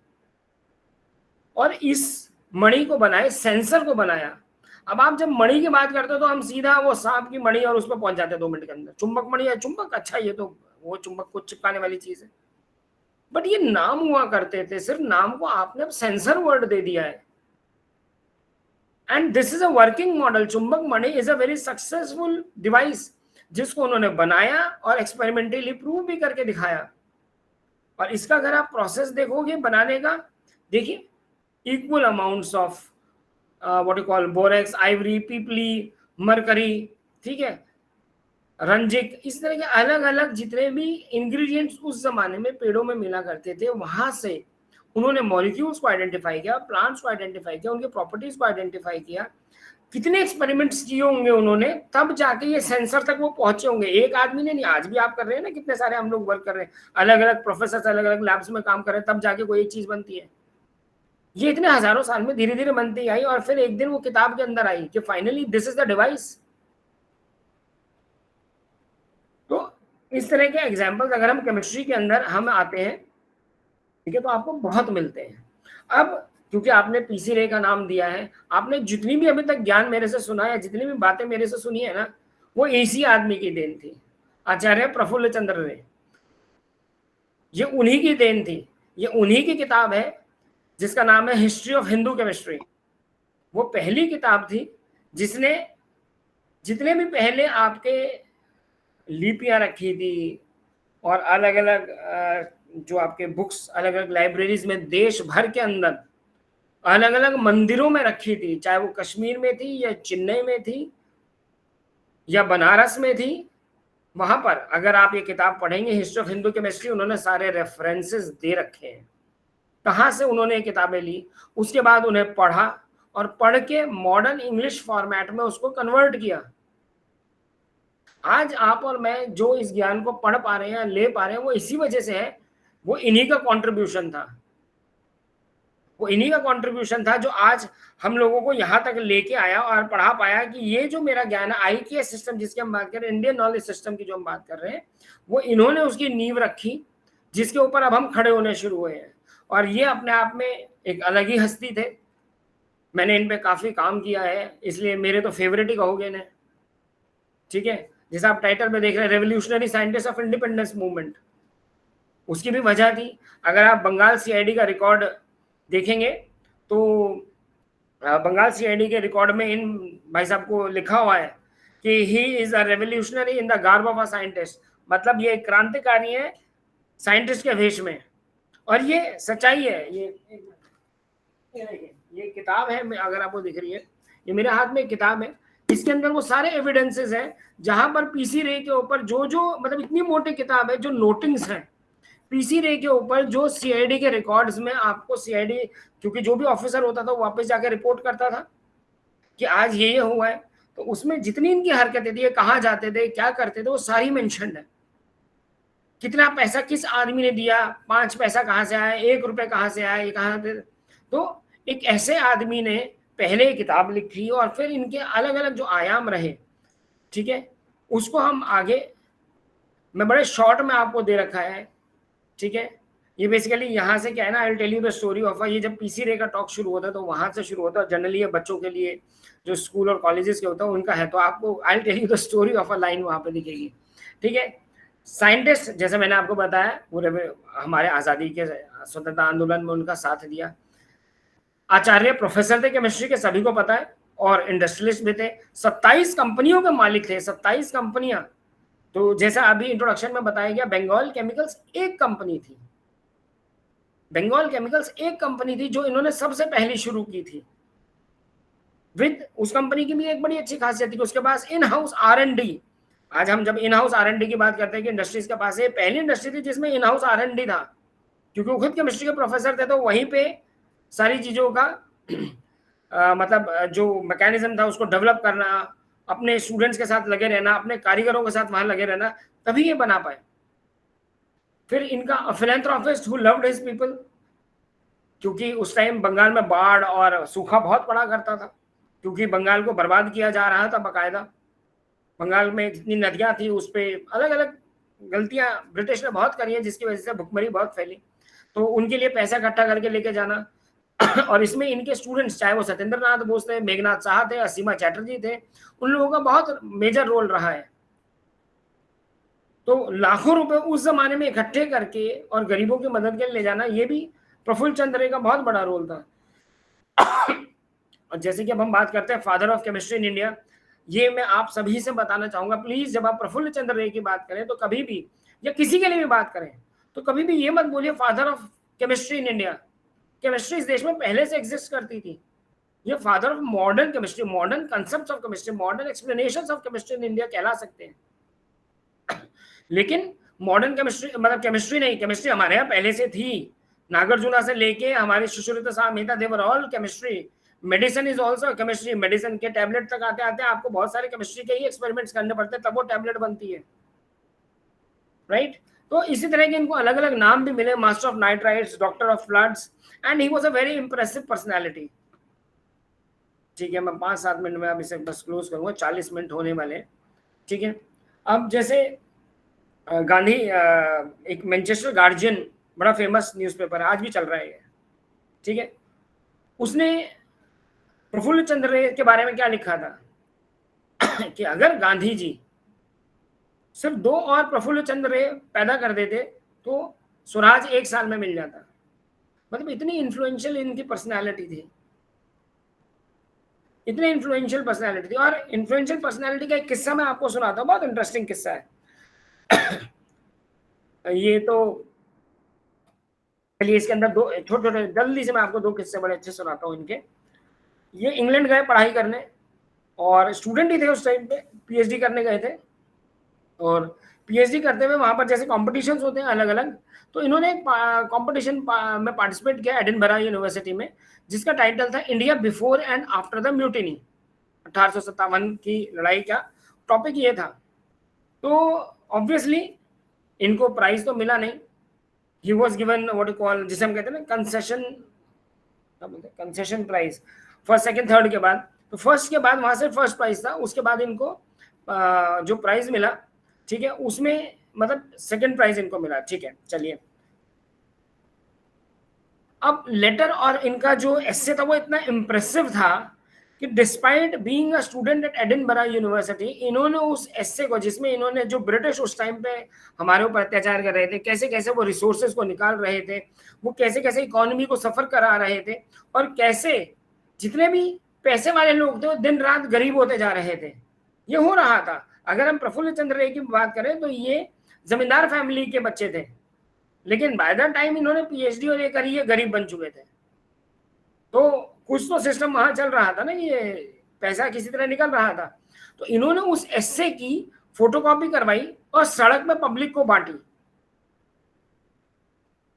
और इस मणि को बनाए, सेंसर को बनाया। अब आप जब मणि की बात करते हो तो हम सीधा वो सांप की मणि और उस पर पहुंच जाते हैं 2 मिनट के अंदर, चुंबक मणि है, चुंबक, अच्छा ये तो वो चुंबक को चिपकाने वाली चीज है, बट ये नाम हुआ करते थे, सिर्फ नाम को आपने अब सेंसर वर्ड दे दिया है। And this is a working model. Chumbak Mani is a very successful device जिसको उन्होंने बनाया और एक्सपेरिमेंटली प्रूव भी करके दिखाया। और इसका अगर आप प्रोसेस देखोगे बनाने का, देखिए equal amounts of what you call borax, ivory, पीपली, मरकरी, ठीक है, रंजिक, इस तरह के अलग अलग जितने भी इंग्रेडिएंट्स उस जमाने में पेड़ों में मिला करते थे, वहां से उन्होंने मॉलिक्यूल्स को आइडेंटिफाई किया, प्लांट्स को आइडेंटिफाई किया, उनके प्रॉपर्टीज को आइडेंटिफाई किया, कितने एक्सपेरिमेंट्स किए होंगे उन्होंने, तब जाके ये सेंसर तक वो पहुंचे होंगे। एक आदमी ने नहीं, आज भी आप कर रहे हैं ना, कितने सारे हम लोग वर्क कर रहे हैं, अलग अलग प्रोफेसर अलग अलग लैब्स में काम कर रहे हैं, तब जाके कोई एक चीज बनती है। ये इतने हजारों साल में धीरे धीरे बनती आई, और फिर एक दिन वो किताब के अंदर आई कि finally this is the device. तो इस तरह के एग्जाम्पल्स अगर हम केमिस्ट्री के अंदर हम आते हैं, ठीक है, तो आपको बहुत मिलते हैं। अब क्योंकि आपने पीसी रे का नाम दिया है, आपने जितनी भी अभी तक ज्ञान मेरे से सुना है, जितनी भी बातें मेरे से सुनी है ना, वो इसी आदमी की देन थी, आचार्य प्रफुल्ल चंद्र रे। ये उन्हीं की देन थी, ये उन्हीं की किताब है जिसका नाम है हिस्ट्री ऑफ हिंदू केमिस्ट्री। वो पहली किताब थी जिसने जितने भी पहले आपके लिपियां रखी थी और अलग अलग जो आपके बुक्स अलग अलग लाइब्रेरीज में देश भर के अंदर अलग अलग मंदिरों में रखी थी, चाहे वो कश्मीर में थी या चेन्नई में थी या बनारस में थी, वहां पर अगर आप ये किताब पढ़ेंगे हिस्ट्री ऑफ हिंदू केमिस्ट्री, उन्होंने सारे रेफरेंसेस दे रखे हैं, कहाँ से उन्होंने ये किताबें ली, उसके बाद उन्हें पढ़ा और पढ़ के मॉडर्न इंग्लिश फॉर्मेट में उसको कन्वर्ट किया। आज आप और मैं जो इस ज्ञान को पढ़ पा रहे हैं, ले पा रहे हैं, वो इसी वजह से है, वो इन्हीं का कंट्रीब्यूशन था, वो इन्हीं का कंट्रीब्यूशन था जो आज हम लोगों को यहाँ तक लेके आया और पढ़ा पाया कि ये जो मेरा ज्ञान है, IKS सिस्टम जिसकी हम बात कर रहे हैं, इंडियन नॉलेज सिस्टम की जो हम बात कर रहे हैं, वो इन्होंने उसकी नींव रखी जिसके ऊपर अब हम खड़े होने शुरू हुए हैं। और ये अपने आप में एक अलग ही हस्ती थे, मैंने इन पे काफी काम किया है, इसलिए मेरे तो फेवरेट ही कहोगे इन्हें, ठीक है। जैसा आप टाइटल में देख रहे हैं, revolutionary scientist of independence movement, उसकी भी वजह थी। अगर आप बंगाल CID का रिकॉर्ड देखेंगे तो बंगाल CID के रिकॉर्ड में इन भाई साहब को लिखा हुआ है कि he is a revolutionary in the garb of a scientist, मतलब ये क्रांतिकारी है साइंटिस्ट के वेश में। और ये सच्चाई है। ये किताब है, अगर आपको दिख रही है, ये मेरे हाथ में एक किताब है, इसके अंदर वो सारे एविडेंसेस हैं जहां पर पीसी रे के ऊपर जो मतलब इतनी मोटी किताब है, जो नोटिंग्स हैं पीसी रे के ऊपर, जो CID के रिकॉर्ड्स में आपको CID, क्योंकि जो भी ऑफिसर होता था वो वापस जाकर रिपोर्ट करता था कि आज ये हुआ है, तो उसमें जितनी इनकी हरकतें थी, कहाँ जाते थे, क्या करते थे, वो सारी मेंशन्ड है। कितना पैसा किस आदमी ने दिया, 5 पैसा कहाँ से आया, 1 रुपये कहाँ से आया, ये कहाँ से। तो एक ऐसे आदमी ने पहले किताब लिखी और फिर इनके अलग अलग जो आयाम रहे, ठीक है, उसको हम आगे मैं बड़े शॉर्ट में आपको दे रखा है, ठीक है। ये बेसिकली यहाँ से क्या है ना, I will tell you the story of, ये जब पीसी रे का टॉक शुरू होता है तो वहां से शुरू होता है। जनरली ये बच्चों के लिए जो स्कूल और कॉलेजेस के होता है उनका है, तो आपको I will tell you the story of a line वहां पे दिखेगी, ठीक है। साइंटिस्ट, जैसे मैंने आपको बताया, पूरे हमारे आज़ादी के स्वतंत्रता आंदोलन में उनका साथ दिया। आचार्य प्रोफेसर थे केमिस्ट्री के, सभी को पता है, और इंडस्ट्रियलिस्ट भी थे। 27 कंपनियों के मालिक थे, 27 कंपनियां। तो जैसा अभी इंट्रोडक्शन में बताया गया, बंगाल केमिकल्स एक कंपनी थी, बंगाल केमिकल्स एक कंपनी थी जो इन्होंने सबसे पहले शुरू की थी। विद उस कंपनी की भी एक बड़ी अच्छी खासियत थी कि उसके पास इन हाउस R&D। आज हम जब इन हाउस R&D की बात करते हैं कि इंडस्ट्रीज के पास ये पहली इंडस्ट्री थी जिसमें इन हाउस R&D था, क्योंकि वो खुद केमिस्ट्री के प्रोफेसर थे, तो वहीं पे सारी चीजों का मतलब जो मैकेनिज्म था उसको डेवलप करना, अपने स्टूडेंट्स के साथ लगे रहना, अपने कारीगरों के साथ वहां लगे रहना, तभी ये बना पाए। फिर इनका philanthropist who loved his people, क्योंकि उस टाइम बंगाल में बाढ़ और सूखा बहुत पड़ा करता था, क्योंकि बंगाल को बर्बाद किया जा रहा था बकायदा। बंगाल में जितनी नदियां थी उस पर अलग अलग गलतियां ब्रिटिश ने बहुत करी है, जिसकी वजह से भुखमरी बहुत फैली। तो उनके लिए पैसा इकट्ठा करके लेके जाना और इसमें इनके स्टूडेंट्स, चाहे वो सत्येंद्र नाथ बोस थे, मेघनाथ शाह थे, असीमा चैटर्जी थे, उन लोगों का बहुत मेजर रोल रहा है। तो लाखों रुपए उस जमाने में इकट्ठे करके और गरीबों की मदद के लिए ले जाना, ये भी प्रफुल्ल चंद्र रे का बहुत बड़ा रोल था। और जैसे कि अब हम बात करते हैं father of chemistry in India, ये मैं आप सभी से बताना चाहूंगा, प्लीज जब आप प्रफुल्ल चंद्र रे की बात करें तो कभी भी, या किसी के लिए भी बात करें, तो कभी भी ये मत बोलिए father of chemistry in India. Chemistry इस देश में पहले से एग्जिस्ट करती थी। ये father of modern chemistry, modern concepts of chemistry, modern explanations of chemistry in India कहला सकते हैं। लेकिन मॉडर्न केमिस्ट्री मतलब केमिस्ट्री नहीं, केमिस्ट्री हमारे यहाँ पहले से थी। नागार्जुना से लेके हमारे Sushrut Shah Mehta, they were all chemistry. Medicine is also chemistry. Medicine के टैबलेट तक आते आते आपको बहुत सारे केमिस्ट्री के ही एक्सपेरिमेंट्स करने पड़ते हैं, तब वो टैबलेट बनती है, राइट। तो इसी तरह के इनको अलग अलग नाम भी मिले, master of nitrites, doctor of floods, and he was a very impressive personality. ठीक है, मैं 5-7 मिनट में अब इसे बस क्लोज करूंगा, 40 मिनट होने वाले, ठीक है। अब जैसे गांधी, एक मैनचेस्टर गार्जियन बड़ा फेमस न्यूज़पेपर है, आज भी चल रहा है, ठीक है। उसने प्रफुल्ल चंद्र रे के बारे में क्या लिखा था कि अगर गांधी जी सिर्फ 2 और प्रफुल्ल चंद्र रे पैदा कर देते तो स्वराज 1 साल में मिल जाता। मतलब इतनी इन्फ्लुएंशियल इनकी पर्सनालिटी थी, इतनी इन्फ्लुएंशियल पर्सनालिटी थी। और इन्फ्लुएंशियल पर्सनालिटी का एक किस्सा मैं आपको सुनाता हूँ, बहुत इंटरेस्टिंग किस्सा है। ये तो चलिए, इसके अंदर 2 छोटे छोटे, जल्दी से मैं आपको 2 किस्से बड़े अच्छे सुनाता हूँ इनके। ये इंग्लैंड गए पढ़ाई करने, और स्टूडेंट ही थे उस टाइम पे, पीएचडी करने गए थे। और पीएचडी करते हुए वहां पर जैसे कॉम्पिटिशन्स होते हैं अलग अलग, तो इन्होंने एक कॉम्पिटिशन में पार्टिसिपेट किया एडिनबरा यूनिवर्सिटी में, जिसका टाइटल था India before and after the mutiny. 1857 की लड़ाई का टॉपिक ये था। तो ऑब्वियसली इनको प्राइज तो मिला नहीं। He was given what you call, जिसे हम कहते हैं ना कंसेशन, क्या बोलते हैं, concession prize, first second third के बाद। तो फर्स्ट के बाद वहां से फर्स्ट प्राइज था, उसके बाद इनको जो प्राइज मिला, ठीक है, उसमें मतलब सेकंड प्राइज इनको मिला, ठीक है। चलिए, अब लेटर और इनका जो एस्से था वो इतना इम्प्रेसिव था कि despite being a student at Edinburgh university, इन्होंने उस एस्से को, जिसमें इन्होंने जो ब्रिटिश उस टाइम पे हमारे ऊपर अत्याचार कर रहे थे, कैसे कैसे वो रिसोर्सेज को निकाल रहे थे, वो कैसे कैसे इकोनॉमी को सफर करा रहे थे, और कैसे जितने भी पैसे वाले लोग थे वो दिन रात गरीब होते जा रहे थे, ये हो रहा था। अगर हम प्रफुल्ल चंद्र रे की बात करें तो ये जमींदार फैमिली के बच्चे थे, लेकिन बाय द टाइम इन्होंने पीएचडी और ये करी, ये गरीब बन चुके थे। तो कुछ तो सिस्टम वहां चल रहा था ना, ये पैसा किसी तरह निकल रहा था। तो इन्होंने उस एस्से की फोटोकॉपी करवाई और सड़क में पब्लिक को बांटी,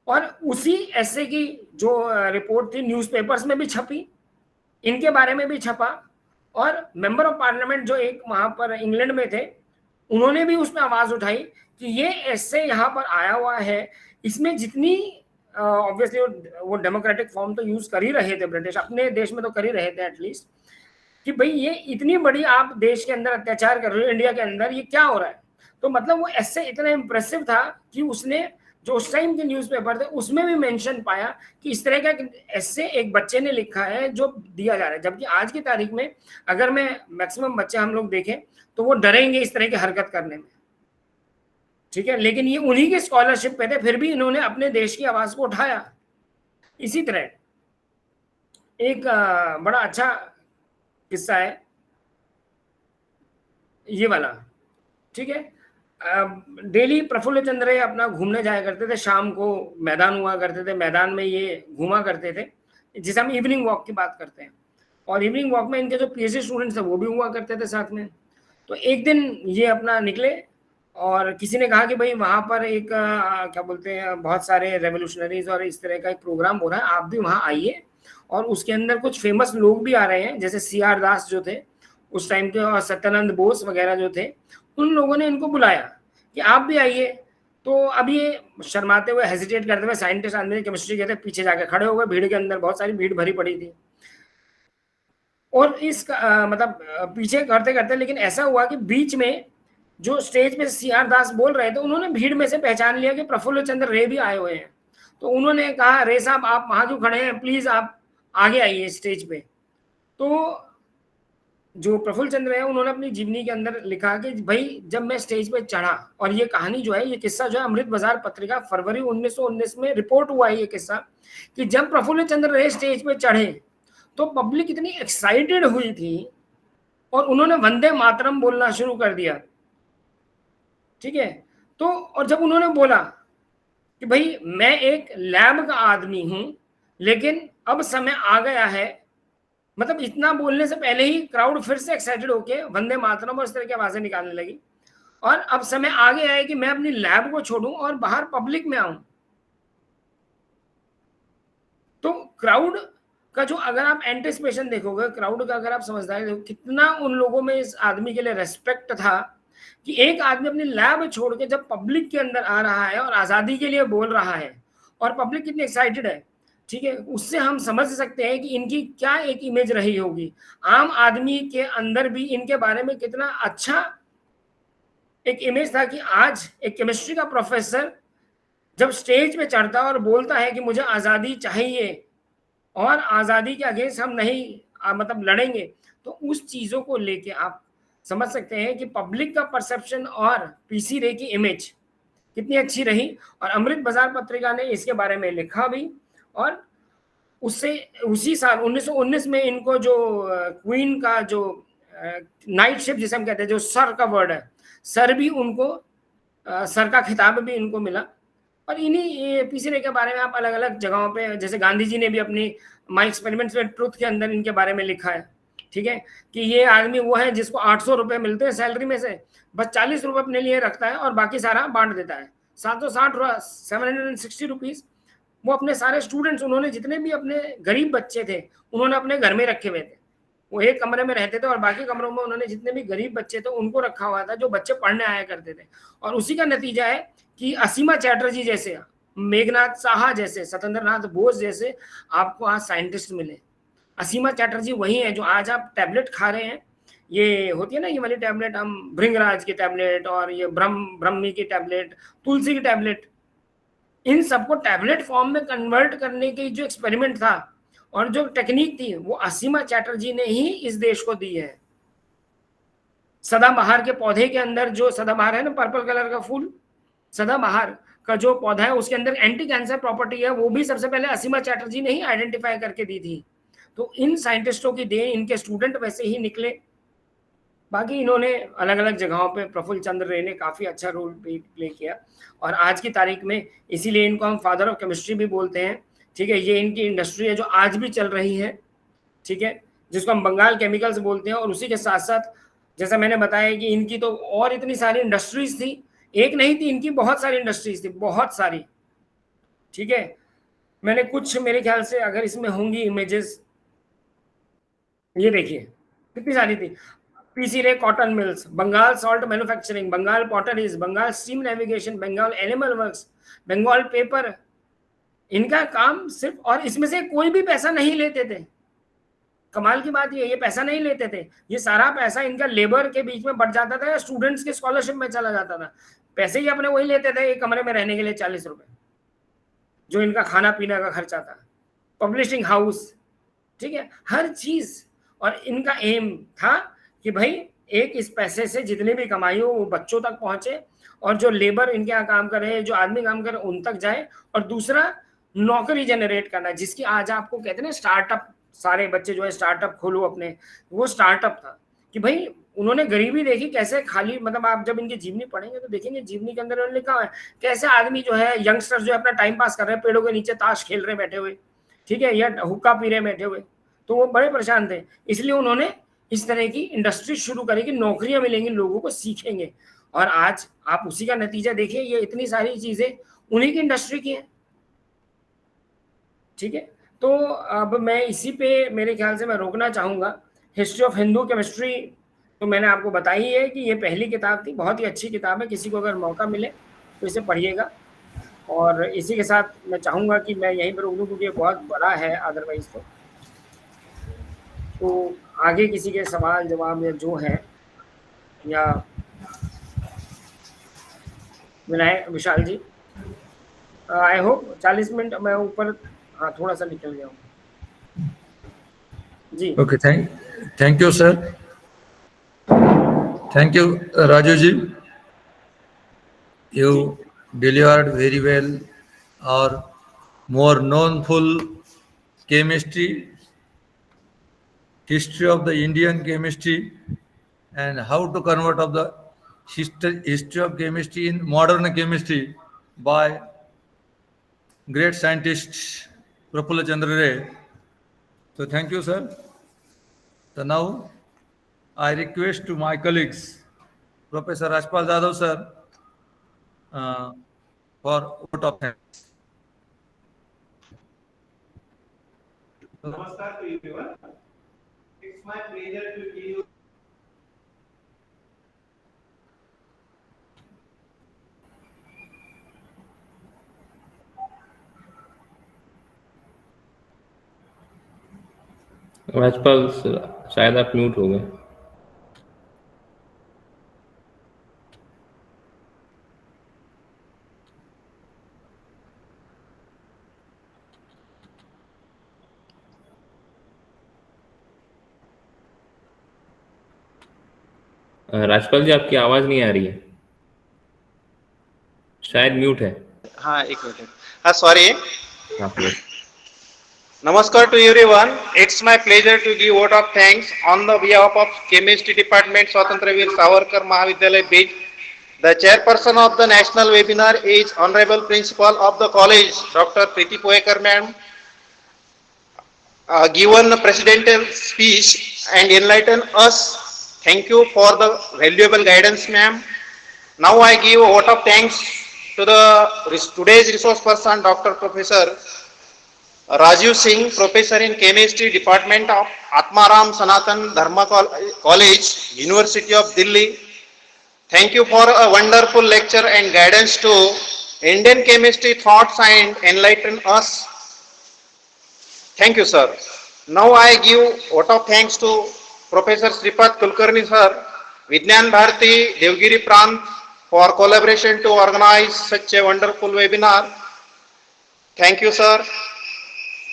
और उसी एस्से की जो रिपोर्ट थी न्यूज़पेपर्स में भी छपी, इनके बारे में भी छपा, और मेंबर ऑफ पार्लियामेंट जो एक वहां पर इंग्लैंड में थे, उन्होंने भी उसमें आवाज उठाई कि ये एस्से यहाँ पर आया हुआ है, इसमें जितनी ऑब्वियसली वो डेमोक्रेटिक फॉर्म तो यूज कर ही रहे थे ब्रिटिश, अपने देश में तो कर ही रहे थे एटलीस्ट, कि भाई ये इतनी बड़ी आप देश के अंदर अत्याचार कर रहे हो, इंडिया के अंदर ये क्या हो रहा है। तो मतलब वो एस्से इतना इंप्रेसिव था कि उसने जो उस टाइम के न्यूज़पेपर थे उसमें भी मेंशन पाया कि इस तरह का ऐसे एक बच्चे ने लिखा है जो दिया जा रहा है। जबकि आज की तारीख में अगर मैं मैक्सिमम बच्चे हम लोग देखें तो वो डरेंगे इस तरह की हरकत करने में, ठीक है, लेकिन ये उन्हीं के स्कॉलरशिप पे थे, फिर भी इन्होंने अपने देश की आवाज को उठाया। इसी तरह एक बड़ा अच्छा किस्सा है ये वाला, ठीक है। डेली प्रफुल्ल चंद्र रे अपना घूमने जाया करते थे, शाम को मैदान हुआ करते थे, मैदान में ये घूमा करते थे, जिसे हम इवनिंग वॉक की बात करते हैं। और इवनिंग वॉक में इनके जो पीएचडी स्टूडेंट्स थे वो भी हुआ करते थे साथ में। तो एक दिन ये अपना निकले और किसी ने कहा कि भाई वहाँ पर एक क्या बोलते हैं, बहुत सारे रेवोल्यूशनरीज और इस तरह का एक प्रोग्राम हो रहा है, आप भी वहाँ आइए, और उसके अंदर कुछ फेमस लोग भी आ रहे हैं, जैसे सीआर दास जो थे उस टाइम के और सत्यानंद बोस वगैरह जो थे, उन लोगों ने इनको बुलाया कि आप भी आइए। तो अब ये शर्माते हुए, हेजिटेट करते हुए साइंटिस्ट आंदे केमिस्ट्री के थे, पीछे जाके खड़े हो गए, भीड़ के अंदर बहुत सारी भीड़ भरी पड़ी थी। और इस मतलब पीछे करते करते, लेकिन ऐसा हुआ कि बीच में जो स्टेज पे सीआर दास बोल रहे थे, उन्होंने भीड़ में से पहचान लिया कि प्रफुल्ल चंद्र रे भी आए हुए हैं। तो उन्होंने कहा, रे साहब आप वहां क्यों खड़े हैं, प्लीज आप आगे आइए स्टेज पे। तो जो प्रफुल्ल चंद्र है उन्होंने अपनी जीवनी के अंदर लिखा कि भाई जब मैं स्टेज पे चढ़ा, और ये कहानी जो है, ये किस्सा जो है अमृत बाजार पत्रिका फरवरी 1919 में रिपोर्ट हुआ है ये किस्सा, कि जब प्रफुल्ल चंद्र रे स्टेज पे चढ़े तो पब्लिक इतनी एक्साइटेड हुई थी और उन्होंने वंदे मातरम बोलना शुरू कर दिया, ठीक है। तो और जब उन्होंने बोला कि भाई मैं एक लैब का आदमी हूं, लेकिन अब समय आ गया है, मतलब इतना बोलने से पहले ही क्राउड फिर से एक्साइटेड होके वंदे मातरम और इस तरह की आवाजें निकालने लगी, और अब समय आ गया है कि मैं अपनी लैब को छोड़ूं और बाहर पब्लिक में आऊं। तो क्राउड का जो, अगर आप एंटिसिपेशन देखोगे क्राउड का, अगर आप समझदारी देखो, कितना उन लोगों में इस आदमी के लिए रेस्पेक्ट था कि एक आदमी अपनी लैब छोड़ के जब पब्लिक के अंदर आ रहा है और आजादी के लिए बोल रहा है, और पब्लिक कितनी एक्साइटेड है, ठीक है। उससे हम समझ सकते हैं कि इनकी क्या एक इमेज रही होगी, आम आदमी के अंदर भी इनके बारे में कितना अच्छा एक इमेज था कि आज एक केमिस्ट्री का प्रोफेसर जब स्टेज पे चढ़ता है और बोलता है कि मुझे आजादी चाहिए और आजादी के अगेंस्ट हम नहीं मतलब लड़ेंगे, तो उस चीजों को लेके आप समझ सकते हैं कि पब्लिक का परसेप्शन और पीसी रे की इमेज कितनी अच्छी रही। और अमृत बाजार पत्रिका ने इसके बारे में लिखा भी, और उससे उसी साल 1919 में इनको जो क्वीन का जो नाइटशिप जिसे हम कहते हैं, जो सर का वर्ड है, सर भी उनको सर का खिताब भी इनको मिला। और इन्हीं पीसी रे के बारे में आप अलग अलग जगहों पे, जैसे गांधी जी ने भी अपनी माई एक्सपेरिमेंट्स विद ट्रुथ के अंदर इनके बारे में लिखा है, ठीक है, कि ये आदमी वो है जिसको 800 रुपए मिलते हैं सैलरी में से, बस 40 रुपए अपने लिए रखता है और बाकी सारा बांट देता है। 760 रुपीज वो अपने सारे स्टूडेंट्स, उन्होंने जितने भी अपने गरीब बच्चे थे उन्होंने अपने घर में रखे हुए थे। वो एक कमरे में रहते थे और बाकी कमरों में उन्होंने जितने भी गरीब बच्चे थे उनको रखा हुआ था, जो बच्चे पढ़ने आया करते थे। और उसी का नतीजा है कि असीमा चैटर्जी जैसे, मेघनाथ साहा जैसे, सत्येंद्र नाथ बोस जैसे आपको आज साइंटिस्ट मिले। असीमा चैटर्जी वही है जो आज आप टैबलेट खा रहे हैं, ये होती है ना ये वाली टैबलेट, हम भृंगराज की टैबलेट और ये ब्रह्मी की टैबलेट, तुलसी की टैबलेट, इन सबको टैबलेट फॉर्म में कन्वर्ट करने की जो एक्सपेरिमेंट था और जो टेक्निक थी वो असीमा चैटर्जी ने ही इस देश को दी है। सदाबहार के पौधे के अंदर, जो सदाबहार है ना पर्पल कलर का फूल, सदाबहार का जो पौधा है उसके अंदर एंटी कैंसर प्रॉपर्टी है, वो भी सबसे पहले असीमा चैटर्जी ने ही आइडेंटिफाई करके दी थी। तो इन साइंटिस्टों की देन, इनके स्टूडेंट वैसे ही निकले। बाकी इन्होंने अलग अलग जगहों पे, प्रफुल्ल चंद्र रे ने काफ़ी अच्छा रोल प्ले किया, और आज की तारीख में इसीलिए इनको हम फादर ऑफ केमिस्ट्री भी बोलते हैं, ठीक है। ये इनकी इंडस्ट्री है जो आज भी चल रही है, ठीक है, जिसको हम बंगाल केमिकल्स बोलते हैं। और उसी के साथ साथ जैसा मैंने बताया कि इनकी तो और इतनी सारी इंडस्ट्रीज थी, एक नहीं थी, इनकी बहुत सारी इंडस्ट्रीज थी, बहुत सारी, ठीक है। मैंने कुछ, मेरे ख्याल से अगर इसमें होंगी इमेजेस, ये देखिए कितनी सारी थी। PC Ray cotton mills, Bengal salt manufacturing, Bengal potteries, Bengal steam navigation, Bengal animal works, Bengal paper, इनका काम सिर्फ, और इसमें से कोई भी पैसा नहीं लेते थे। कमाल की बात ये पैसा नहीं लेते थे, ये सारा पैसा इनका लेबर के बीच में बढ़ जाता था या स्टूडेंट्स के स्कॉलरशिप में चला जाता था। पैसे ही अपने वही लेते थे एक कमरे में रहने के लिए 40 रुपए। जो इनका खाना पीना का खर्चा था, पब्लिशिंग हाउस, ठीक है, हर चीज। और इनका एम था कि भाई एक इस पैसे से जितनी भी कमाई हो वो बच्चों तक पहुंचे, और जो लेबर इनके यहाँ काम कर रहे हैं, जो आदमी काम कर रहे हैं, उन तक जाए। और दूसरा, नौकरी जनरेट करना, जिसकी आज आपको कहते हैं ना स्टार्टअप, सारे बच्चे जो है स्टार्टअप खोलो अपने, वो स्टार्टअप था कि भाई उन्होंने गरीबी देखी कैसे। खाली मतलब आप जब इनकी जीवनी पढ़ेंगे तो देखेंगे जीवनी के अंदर उन्होंने लिखा है कैसे आदमी जो है, यंगस्टर्स जो है अपना टाइम पास कर रहे हैं, पेड़ों के नीचे ताश खेल रहे बैठे हुए, ठीक है, या हुक्का पी रहे बैठे हुए, तो वो बड़े परेशान थे। इसलिए उन्होंने इस तरह की इंडस्ट्री शुरू करी कि नौकरियां मिलेंगी, लोगों को सीखेंगे। और आज आप उसी का नतीजा देखिए, ये इतनी सारी चीजें उन्हीं की इंडस्ट्री की है, ठीक है। तो अब मैं इसी पे मेरे ख्याल से मैं रोकना चाहूंगा। हिस्ट्री ऑफ हिंदू केमिस्ट्री तो मैंने आपको बताई है कि ये पहली किताब थी, बहुत ही अच्छी किताब है, किसी को अगर मौका मिले तो इसे पढ़िएगा। और इसी के साथ मैं चाहूंगा कि मैं यहीं पर रोक दूं, क्योंकि ये बहुत बड़ा है अदरवाइज तो आगे किसी के सवाल जवाब या जो है, या विनायक विशाल जी, आई होप 40 मिनट मैं ऊपर, हाँ थोड़ा सा निकल गया हूँ जी। Okay, thank you, sir. Thank you, Raju ji. You delivered very well or more knownful chemistry, history of the Indian chemistry, and how to convert of the history of chemistry in modern chemistry by great scientist Prafulla Chandra Ray. So thank you, sir. So now I request to my colleagues, Professor Rajpal Jadhav, sir, for vote of thanks. Namaskar to everyone. It's my pleasure to give you Rajpal शायद आप mute हो गए। राजपाल जी आपकी आवाज नहीं आ रही है, शायद म्यूट है। हाँ एक मिनट, हाँ सॉरी। हाँ please. Namaskar to everyone. It's my pleasure to give vote of thanks on the behalf of Chemistry Department, Swatantraveer Savarkar Mahavidyalaya, Bij. The chairperson of the national webinar is Honorable Principal of the college, Dr. Preeti Poekar Ma'am. Given a presidential speech and enlighten us. Thank you for the valuable guidance, ma'am. Now I give a vote of thanks to today's resource person, Dr. Professor Rajiv Singh, Professor in Chemistry, Department of Atmaram Sanatan Dharma College, University of Delhi. Thank you for a wonderful lecture and guidance to Indian chemistry thoughts and enlighten us. Thank you, sir. Now I give vote of thanks to Professor Sripath Kulkarni, sir, Vigyan Bharati, Devgiri Prant, for collaboration to organize such a wonderful webinar. Thank you, sir.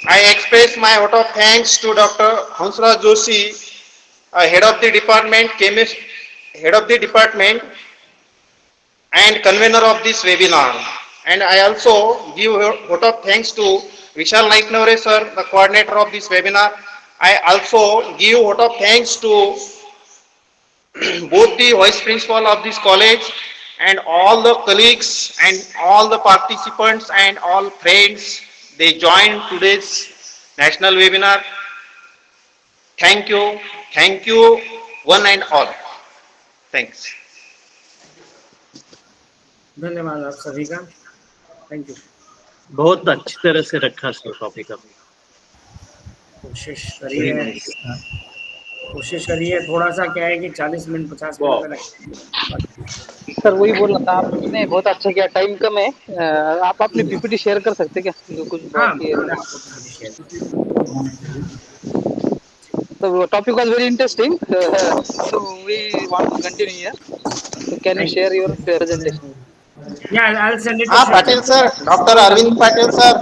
I express my vote of thanks to Dr. Hansraj Joshi, head of the department, and convener of this webinar. And I also give a vote of thanks to Vishal Naiknavre, sir, the coordinator of this webinar. I also give a vote of thanks to both the vice principal of this college and all the colleagues and all the participants and all friends. They joined today's national webinar. Thank you, one and all. Thanks. धन्यवाद आप सभी का, thank you. बहुत अच्छी तरह से रखा sir topic अभी। कोशिश करिए थोड़ा सा, क्या है कि 40 मिनट 50 मिनट सर वही बोल रहा था, आपने बहुत अच्छा किया, टाइम कम है, आप अपनी पीपीटी शेयर कर सकते क्या जो कुछ बाकी है? So topic was very interesting, so we want to continue here. So can you share your presentation? Yeah, I'll send it to हाँ Shweta. Patil sir, doctor Arvind Patil sir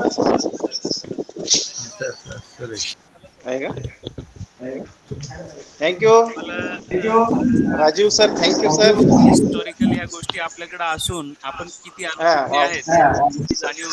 आएगा. Thank you Rajiv sir, thank you sir. Historical या गोष्टी आपल्याकडे असून आपण किती हा, अनभिज्ञ हा. आहेत याची जाणीव